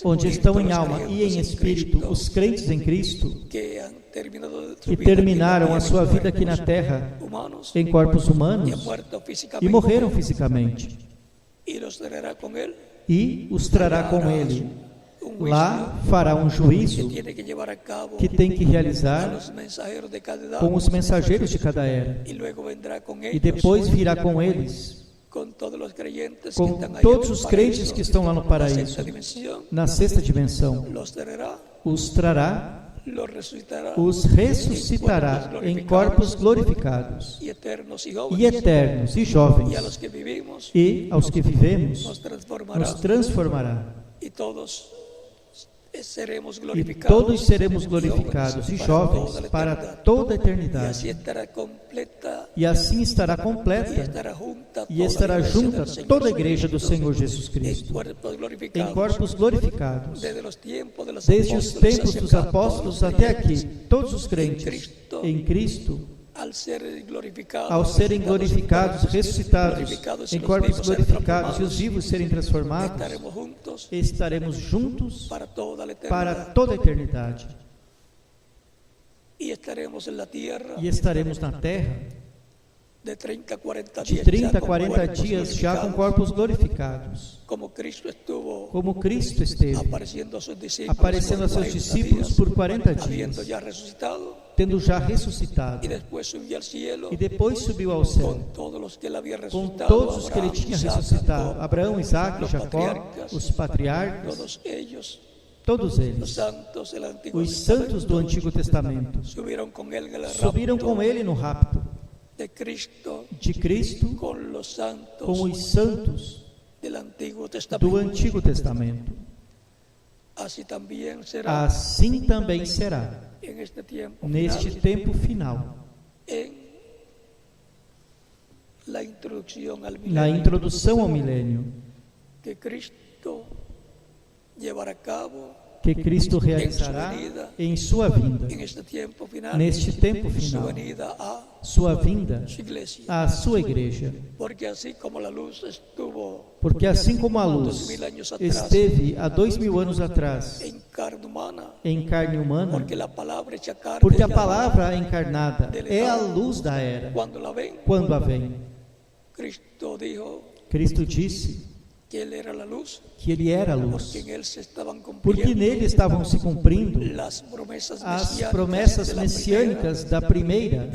onde estão em alma e em espírito os crentes em Cristo, que terminaram a sua vida aqui na terra em corpos humanos e morreram fisicamente. E os trará com ele. Lá fará um juízo que tem que realizar com os mensageiros de cada era. E depois virá com eles, com todos os crentes que estão lá no paraíso, na sexta dimensão. Os trará, os ressuscitará em corpos glorificados e eternos e jovens, e aos que vivemos nos transformará. E todos seremos glorificados e jovens para toda a eternidade. E assim estará completa e estará junta toda a igreja do Senhor Jesus Cristo, em corpos glorificados, desde os tempos dos apóstolos até aqui. Todos os crentes em Cristo, ao serem glorificados, ressuscitados em corpos glorificados e os vivos serem transformados, estaremos juntos para toda a eternidade. E estaremos na terra de 30 a 40 dias já com corpos glorificados, como Cristo esteve aparecendo a seus discípulos por 40 dias, tendo já ressuscitado, e depois subiu ao céu com todos os que ele tinha ressuscitado: Abraão, Isaque, Jacó, os patriarcas, todos eles, os santos do Antigo Testamento, subiram com ele no rapto de Cristo com os santos do Antigo Testamento. Assim também será neste tempo final. Na introdução ao milênio, que Cristo realizará em sua vinda, neste tempo final, sua vinda à sua igreja. Porque assim como a luz esteve há 2000 anos atrás em carne humana, porque a palavra encarnada é a luz da era, quando a vem. Cristo disse que ele era a luz, porque nele estavam se cumprindo as promessas messiânicas da primeira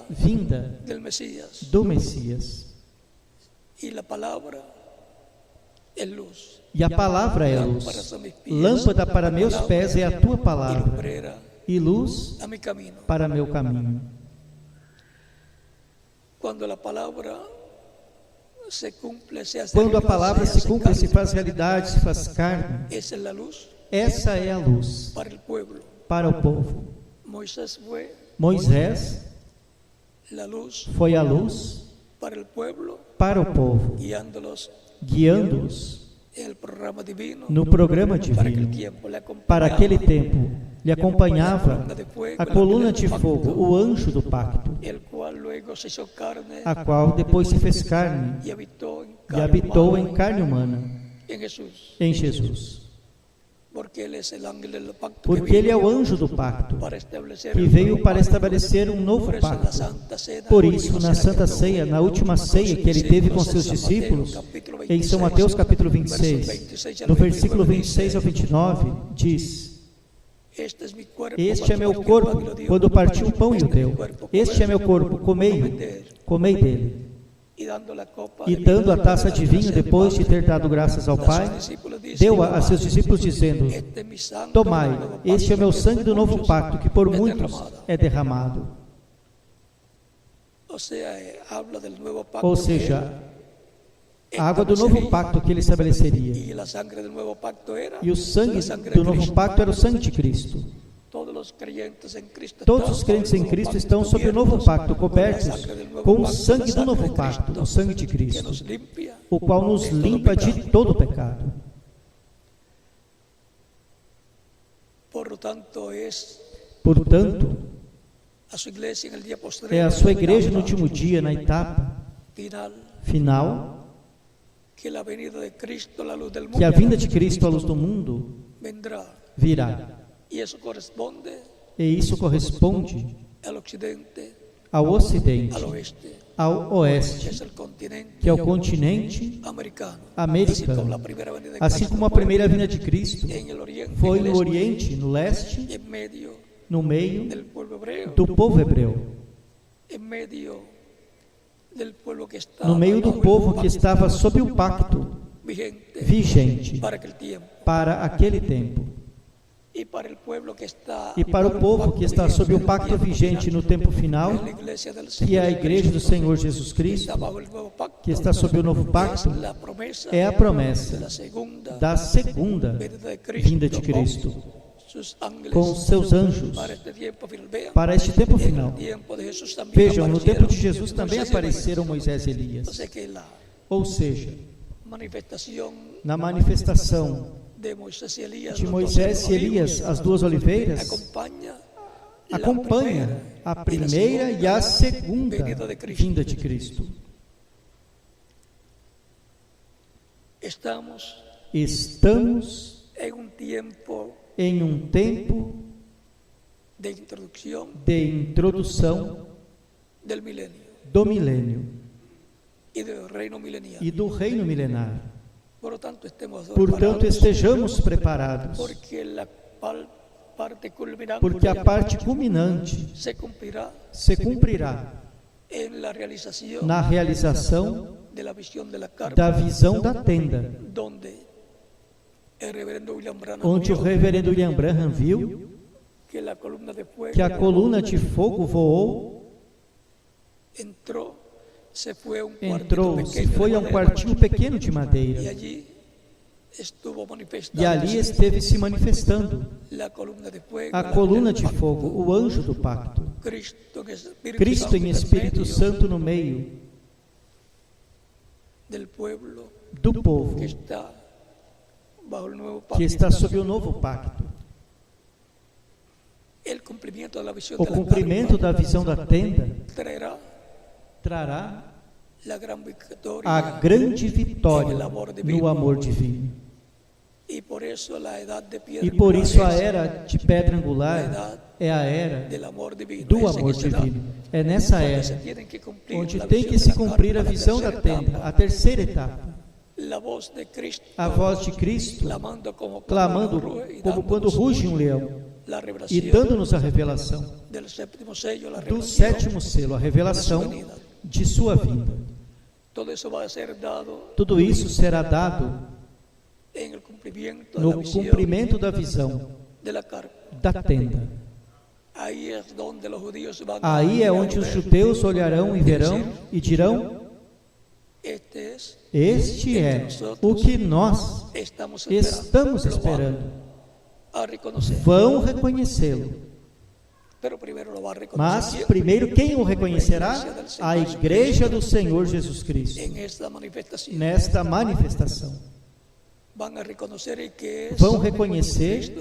vinda do Messias. E a palavra é luz. Lâmpada para meus pés é a tua palavra, e luz para meu caminho. Quando a palavra se cumpre, se faz realidade, se faz carne, essa é a luz para o povo. Moisés foi a luz para o povo, guiando-os no programa divino. Para aquele tempo lhe acompanhava a coluna de fogo, o anjo do pacto, a qual depois se fez carne e habitou em carne humana, em Jesus. Porque ele é o anjo do pacto, que veio para estabelecer um novo pacto. Por isso, na Santa Ceia, na última ceia que ele teve com seus discípulos, em São Mateus capítulo 26, no versículo 26 ao 29, diz: Este é meu corpo, quando partiu o pão e o deu. Este é meu corpo, comei dele. E dando a taça de vinho, depois de ter dado graças ao Pai, deu-a a seus discípulos, dizendo: Tomai, este é meu sangue do novo pacto, que por muitos é derramado. Ou seja, a água do novo pacto que ele estabeleceria. E o sangue do novo pacto era o sangue de Cristo. Todos os crentes em Cristo estão sob o novo pacto, cobertos com o sangue do novo pacto, o sangue de Cristo, o qual nos limpa de todo pecado. Portanto, é a sua igreja no último dia, na etapa final, que a vinda de Cristo, a luz do mundo, virá. E isso corresponde ao Ocidente, ao Oeste, que é o continente americano. Assim como a primeira vinda de Cristo foi no Oriente, no Leste, no meio do povo hebreu, no meio do povo que estava sob o pacto vigente para aquele tempo. E para o povo que está sob o pacto vigente no tempo final, que é a igreja do Senhor Jesus Cristo, que está sob o novo pacto, é a promessa da segunda vinda de Cristo, com os seus anjos, para este tempo final. Vejam, no tempo de Jesus também apareceram Moisés e Elias. Ou seja, na manifestação de Moisés e Elias, as duas oliveiras, acompanha a primeira e a segunda vinda de Cristo. Estamos em um tempo de introdução do milênio e do reino milenar. Portanto, estejamos preparados, porque a parte culminante se cumprirá na realização da visão da tenda, onde o reverendo William Branham viu que a coluna de fogo voou, se foi a um quartinho pequeno de madeira, e ali esteve se manifestando a coluna de fogo, o anjo do pacto, Cristo em Espírito Santo no meio do povo que está sob o novo pacto. O cumprimento da visão da tenda trará a grande vitória no amor divino. E por isso a era de pedra angular é a era do amor divino. É nessa era onde tem que se cumprir a visão da tenda, a terceira etapa. A voz de Cristo clamando como quando ruge um leão e dando-nos a revelação do sétimo selo, a revelação de sua vinda. Tudo isso será dado no cumprimento da visão da tenda. Aí é onde os judeus olharão e verão e dirão: este é o que nós estamos esperando. Vão reconhecê-lo. Mas primeiro quem o reconhecerá? A igreja do Senhor Jesus Cristo. Nesta manifestação. Vão reconhecer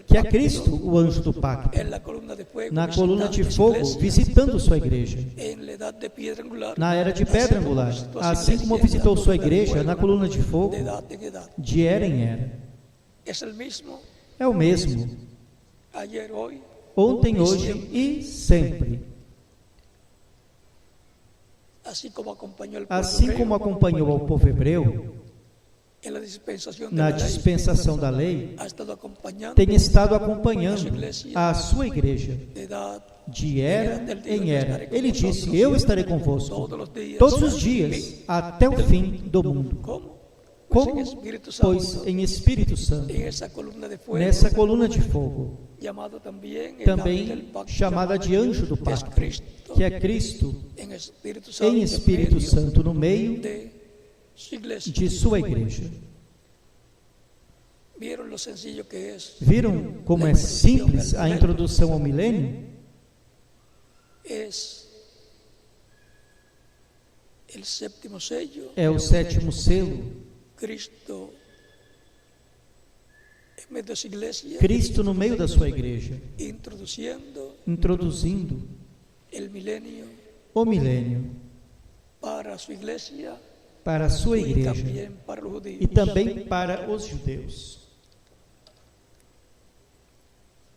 que é Cristo o anjo do pacto, na coluna de fogo, visitando sua igreja, na era de pedra angular, assim como visitou sua igreja na coluna de fogo, de era em era. É o mesmo, ontem, hoje e sempre. Assim como acompanhou ao povo hebreu na dispensação da lei, tem estado acompanhando a sua igreja de era em era. Ele disse: eu estarei convosco todos os dias até o fim do mundo. Como? Pois em Espírito Santo, nessa coluna de fogo, também chamada de anjo do pacto, que é Cristo em Espírito Santo no meio de sua igreja. Viram como é simples a introdução ao milênio? É o sétimo selo. Cristo no meio da sua igreja, introduzindo o milênio para a sua igreja e também para os judeus.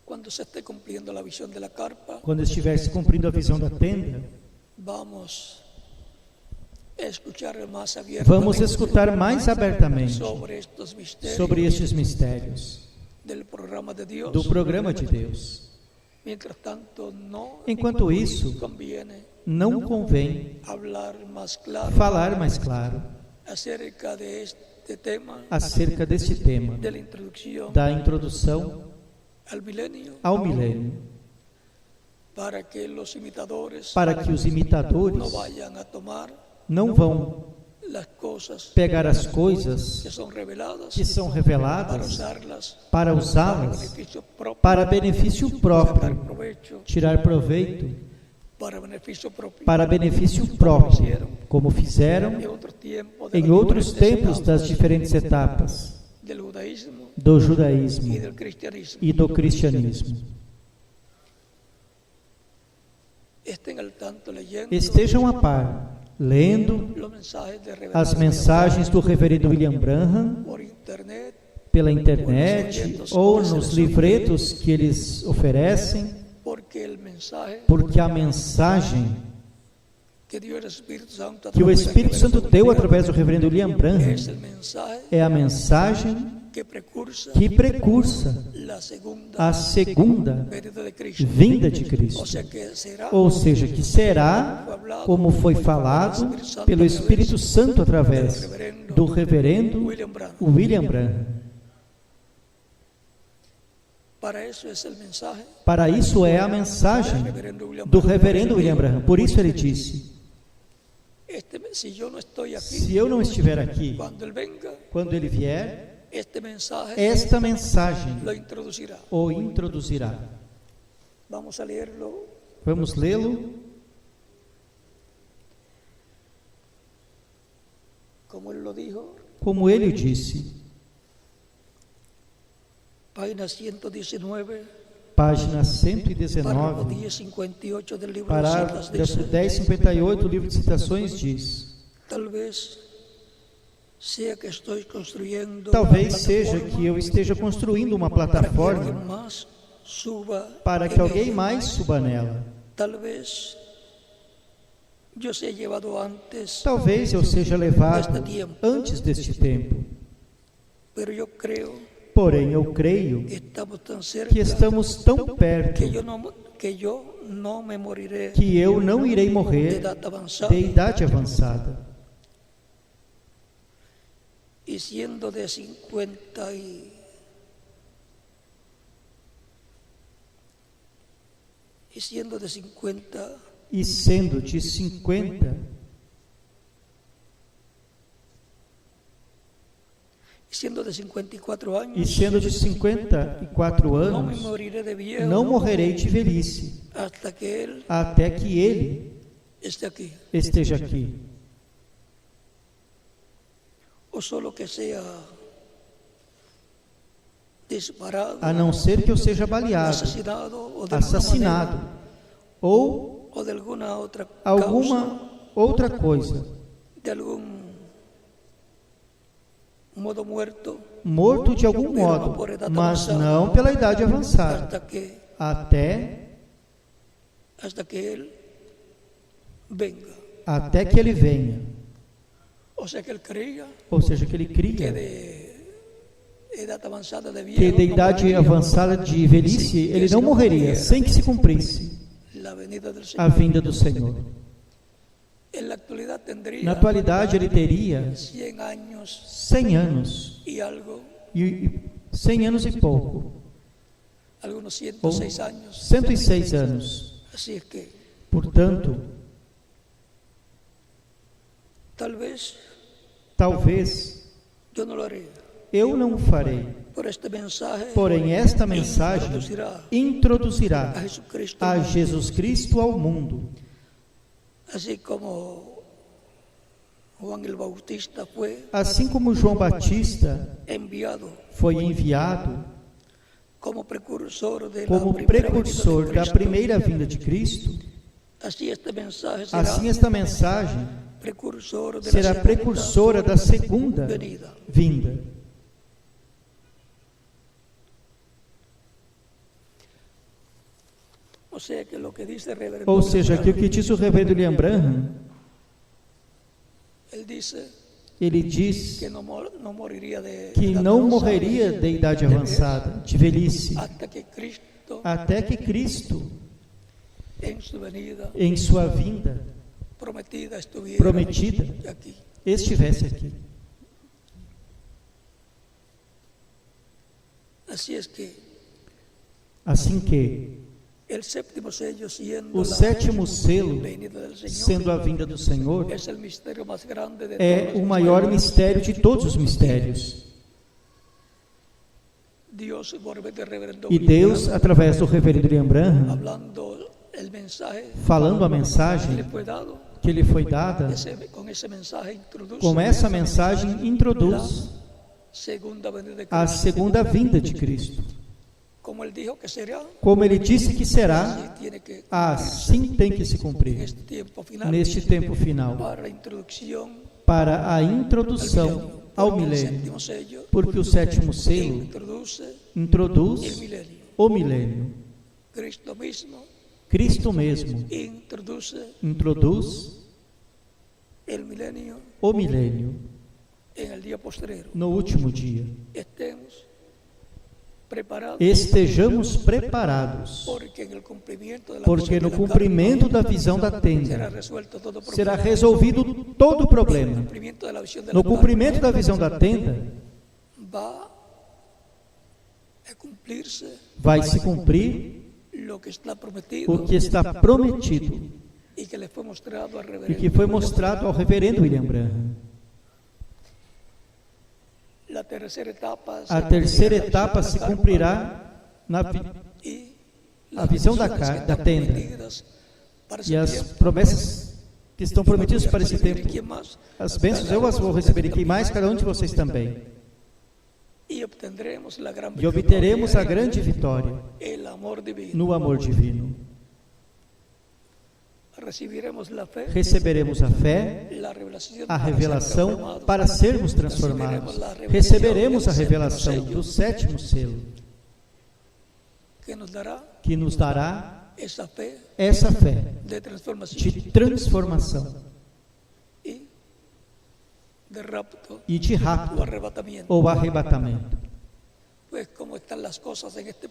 Quando estiver se cumprindo a visão da tenda, vamos escutar mais abertamente sobre estes mistérios do programa de Deus. Enquanto isso, não convém falar mais claro acerca deste tema da introdução ao milênio, para que os imitadores não vão pegar as coisas que são reveladas para usá-las para benefício próprio, tirar proveito para benefício próprio, como fizeram em outros tempos das diferentes etapas do judaísmo e do cristianismo. Estejam a par, lendo as mensagens do reverendo William Branham pela internet ou nos livretos que eles oferecem, porque a mensagem que o Espírito Santo deu através do reverendo William Branham é a mensagem que precursa a segunda vinda de Cristo. Ou seja, que será como foi falado pelo Espírito Santo através do reverendo William Branham. Para isso é a mensagem do reverendo William Branham. Por isso ele disse: se eu não estiver aqui, quando ele vier, esta mensagem o introduzirá. Vamos lê-lo. Como ele disse. Página 119, parágrafo 1058 do livro de citações diz: talvez seja que eu esteja construindo uma plataforma para que alguém mais suba nela. Talvez eu seja levado antes deste tempo. Porém, eu creio que estamos tão perto que eu não irei morrer de idade avançada. E sendo de 50 e sendo de 54 anos, não morrerei de velhice, até que ele esteja aqui. A não ser que eu seja baleado, assassinado, ou alguma outra coisa, morto de algum modo, mas não pela idade avançada, até que ele venha. Ou seja, que ele cria que de idade avançada de velhice ele não morreria sem que se cumprisse a vinda do Senhor. Na atualidade ele teria 100 anos e 100 anos e pouco, ou 106 anos. Portanto, talvez eu não o farei, porém esta mensagem introduzirá a Jesus Cristo ao mundo, assim como João Batista foi enviado como precursor da primeira vinda de Cristo, assim esta mensagem será precursora da segunda vinda. Ou seja, que o que diz o reverendo William Branham, ele diz que não morreria de idade avançada, de velhice, até que Cristo, em sua vinda prometida, estivesse aqui. Assim que o sétimo selo, sendo a vinda do Senhor, é o maior mistério de todos os mistérios. E Deus, através do reverendo William Branham, falando a mensagem que lhe foi dada, com essa mensagem introduz a segunda vinda de Cristo. Como ele disse que será, assim tem que se cumprir neste tempo final, para a introdução ao milênio, porque o sétimo selo introduz o milênio. Cristo mesmo introduz o milênio no último dia. Estejamos preparados, porque no cumprimento da visão da tenda será resolvido todo o problema. No cumprimento da visão da tenda vai se cumprir o que está prometido e que foi mostrado ao reverendo William Branham. A terceira etapa se cumprirá na visão da tenda. E as promessas que estão prometidas para esse tempo, as bênçãos eu as vou receber, e quem mais, cada um de vocês também. E obteremos a grande vitória no amor divino. Receberemos a fé, a revelação para sermos transformados. Receberemos a revelação do sétimo selo, que nos dará essa fé de transformação e de rapto ou arrebatamento.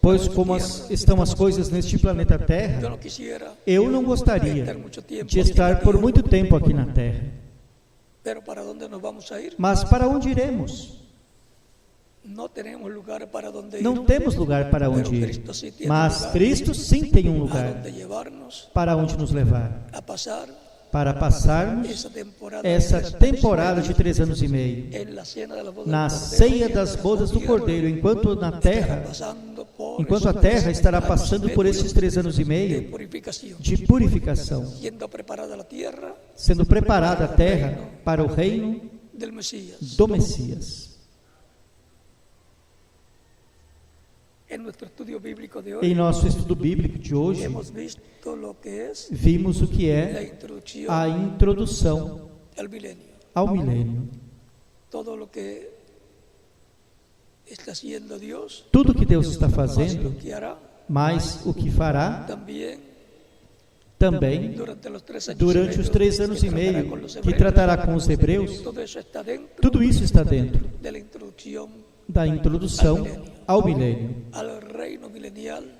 Pois como estão as coisas neste planeta Terra, eu não gostaria de estar por muito tempo aqui na Terra. Mas para onde iremos? Não temos lugar para onde ir. Mas Cristo sim tem um lugar para onde nos levar, para passarmos essa temporada de 3 anos e meio na ceia das bodas do Cordeiro, enquanto a terra estará passando por esses 3 anos e meio de purificação, sendo preparada a terra para o reino do Messias. Em nosso estudo bíblico de hoje, vimos o que é a introdução ao milênio. Tudo que Deus está fazendo, mas o que fará também durante os 3 anos e meio que tratará com os hebreus, tudo isso está dentro da introdução ao milênio,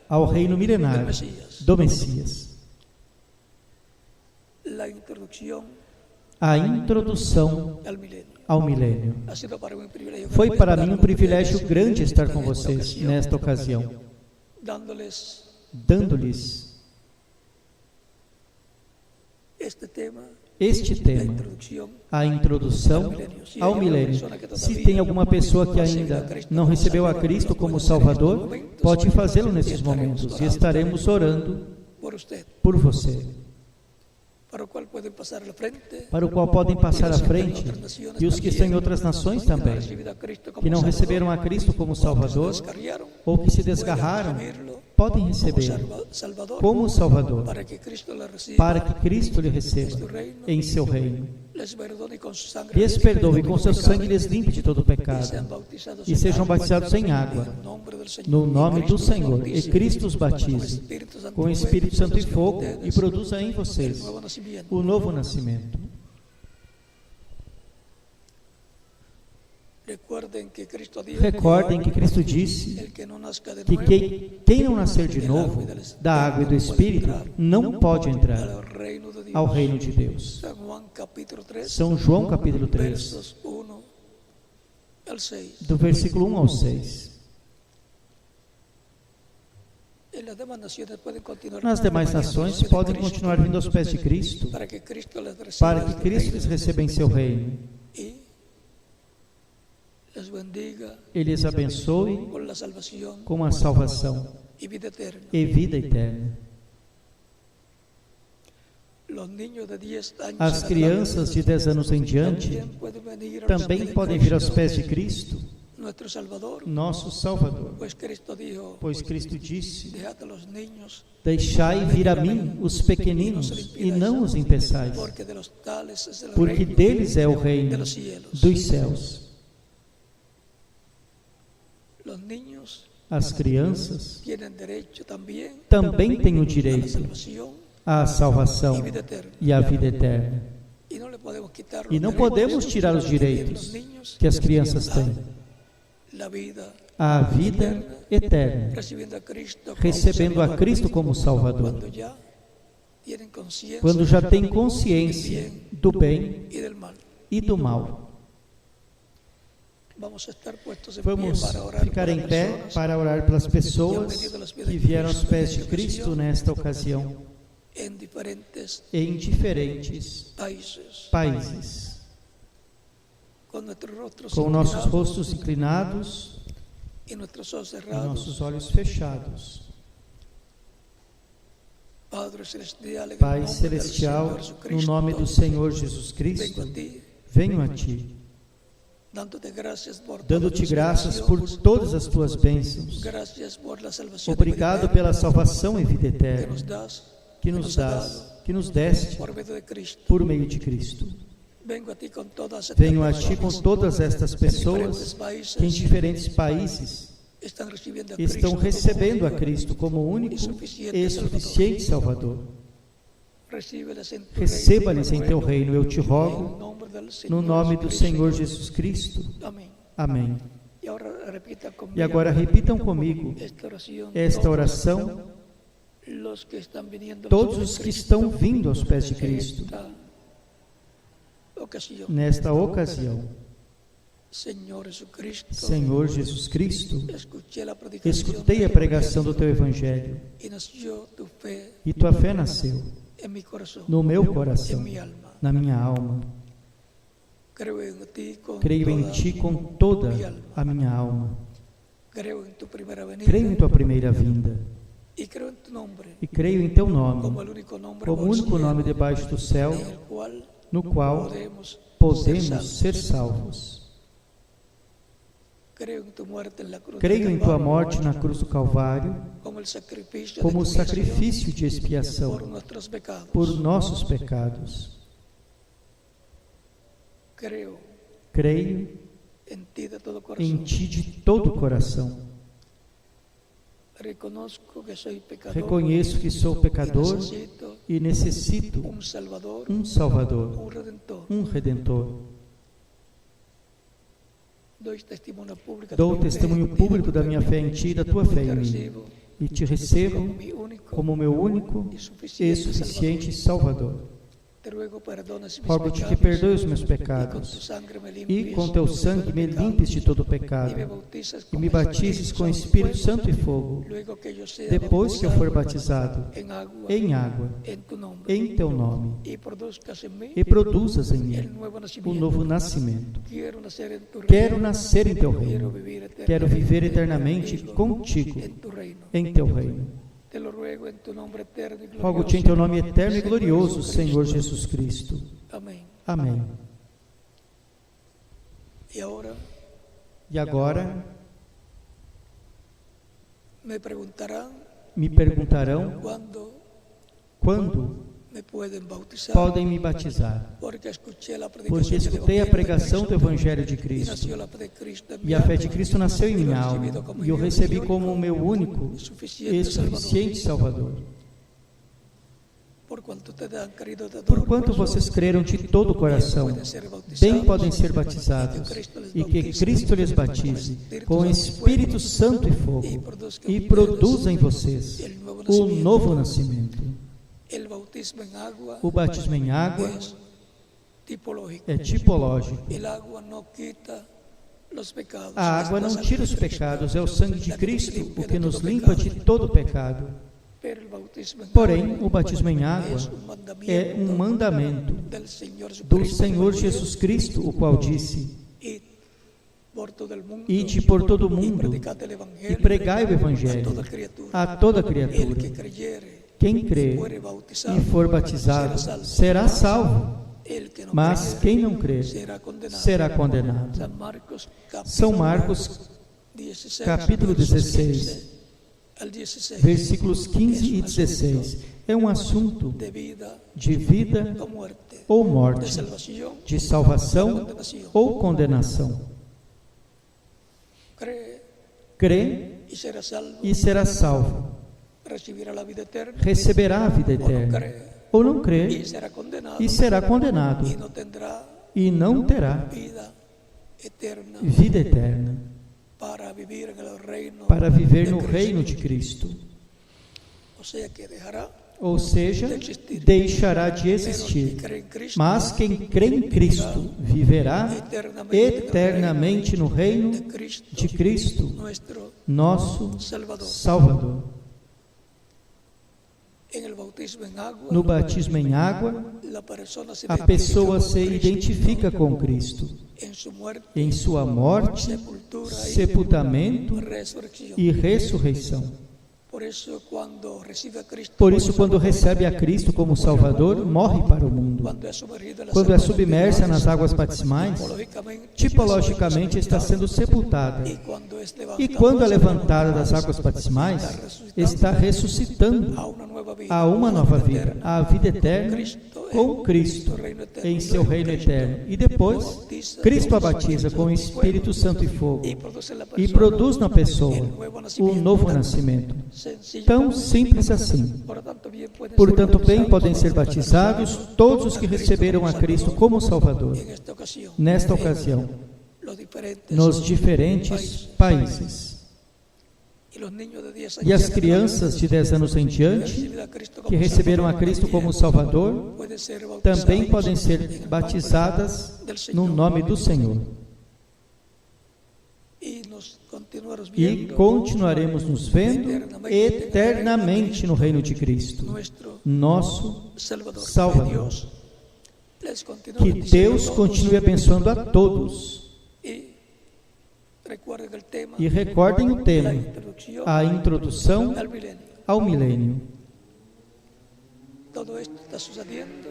ao reino milenar do Messias. A introdução ao milênio. Foi para mim um privilégio grande estar com vocês nesta ocasião, dando-lhes este tema, a introdução ao milênio. Se tem alguma pessoa que ainda não recebeu a Cristo como Salvador, pode fazê-lo nesses momentos, e estaremos orando por você, para o qual podem passar à frente, e os que estão em outras nações também, que não receberam a Cristo como Salvador, ou que se desgarraram, podem receber como Salvador, para que Cristo lhe receba em seu reino. Lhes perdoe e com seu sangue lhes limpe de todo pecado, e sejam batizados em água, no nome do Senhor, e Cristo os batize com o Espírito Santo e fogo, e produza em vocês o novo nascimento. Recordem que Cristo disse que quem não nascer de novo da água e do Espírito não pode entrar ao reino de Deus. São João capítulo 3, do versículo 1 ao 6. Nas demais nações podem continuar vindo aos pés de Cristo, para que Cristo lhes receba em seu reino. Ele os abençoe com a salvação e vida eterna. As crianças de 10 anos em diante também podem vir aos pés de Cristo, nosso Salvador, pois Cristo disse: deixai vir a mim os pequeninos e não os impeçais, porque deles é o reino dos céus. As crianças também têm o direito à salvação e à vida eterna. E não podemos tirar os direitos que as crianças têm. A vida eterna, recebendo a Cristo como Salvador, quando já têm consciência do bem e do mal. Vamos ficar em pé para orar pelas pessoas que vieram aos pés de Cristo nesta ocasião, em diferentes países, com nossos rostos inclinados e nossos olhos fechados. Pai Celestial, no nome do Senhor Jesus Cristo, venho a Ti, dando-te graças por todas as Tuas bênçãos. Obrigado pela salvação e vida eterna que nos deste por meio de Cristo. Venho a Ti com todas estas pessoas que em diferentes países estão recebendo a Cristo como único e suficiente Salvador. Receba-lhes em Teu reino, eu te rogo, no nome do Senhor Jesus Cristo. Amém. E agora repitam comigo esta oração, todos os que estão vindo aos pés de Cristo nesta ocasião. Senhor Jesus Cristo, escutei a pregação do Teu Evangelho e Tua fé nasceu no meu coração, na minha alma. Creio em Ti com toda a minha alma. Creio em Tua primeira vinda. E creio em Teu nome, como o único nome debaixo do céu, no qual podemos ser salvos. Creio em Tua morte na cruz do Calvário, como o sacrifício de expiação por nossos pecados. Creio em Ti de todo o coração. Reconheço que sou pecador e necessito um Salvador, um Redentor. Dou testemunho público da minha fé em Ti e da Tua fé em mim, e Te recebo como meu único e suficiente Salvador. Rogo-te que perdoe os meus pecados e com Teu sangue me limpes de todo pecado e me batizes com Espírito Santo e fogo, depois que eu for batizado em água, em Teu nome, e produzas em mim o novo nascimento. Quero nascer em Teu reino, quero viver eternamente contigo em Teu reino. Rogo-te em teu nome eterno e glorioso, Senhor Jesus Cristo. Amém. E agora me perguntarão quando podem me batizar, porque escutei a pregação do Evangelho de Cristo, e a fé de Cristo nasceu em minha alma, e eu recebi como o meu único e suficiente Salvador. Porquanto vocês creram de todo o coração, bem podem ser batizados, e que Cristo lhes batize com o Espírito Santo e fogo, e produza em vocês o novo nascimento. O batismo em água é tipológico. A água não tira os pecados, é o sangue de Cristo o que nos limpa de todo pecado. Porém, o batismo em água é um mandamento do Senhor Jesus Cristo, o qual disse: Ide por todo o mundo e pregai o Evangelho a toda criatura. Quem crê e for batizado será salvo, mas quem não crê será condenado. São Marcos, capítulo 16, versículos 15 e 16. É um assunto de vida ou morte, de salvação ou condenação. Crê e será salvo. Receberá a vida eterna. Ou não crê e será condenado e não terá vida eterna para viver no reino de Cristo. Ou seja, deixará de existir. Mas quem crê em Cristo viverá eternamente no reino de Cristo, nosso Salvador. No batismo em água, a pessoa se identifica com Cristo em sua morte, sepultamento e ressurreição. Por isso, quando recebe a Cristo como Salvador, morre para o mundo. Quando é submersa nas águas batismais, tipologicamente está sendo sepultada. E quando é levantada das águas batismais, está ressuscitando a uma nova vida, a vida eterna com Cristo, em seu reino eterno. E depois, Cristo a batiza com o Espírito Santo e fogo, e produz na pessoa o novo nascimento. Tão simples assim. Portanto, bem podem ser batizados todos os que receberam a Cristo como Salvador, nesta ocasião, nos diferentes países. E as crianças de 10 anos em diante, que receberam a Cristo como Salvador, também podem ser batizadas no nome do Senhor. E continuaremos nos vendo eternamente no reino de Cristo, nosso Salvador. Que Deus continue abençoando a todos. E recordem o tema, a introdução ao milênio.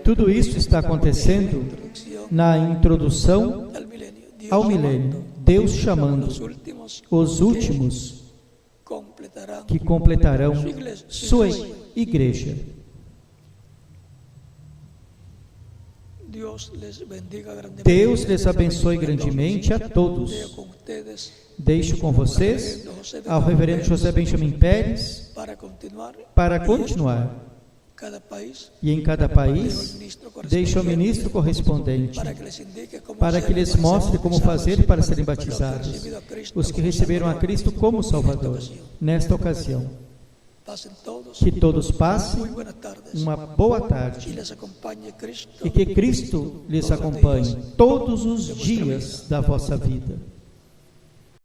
Tudo isso está acontecendo na introdução ao milênio. Deus chamando os últimos que completarão sua igreja. Deus lhes abençoe grandemente a todos. Deixo com vocês ao reverendo José Benjamin Pérez para continuar. E em cada país, deixa o ministro correspondente para que lhes mostre como fazer para serem batizados os que receberam a Cristo como Salvador, nesta ocasião. Que todos passem uma boa tarde e que Cristo lhes acompanhe todos os dias da vossa vida.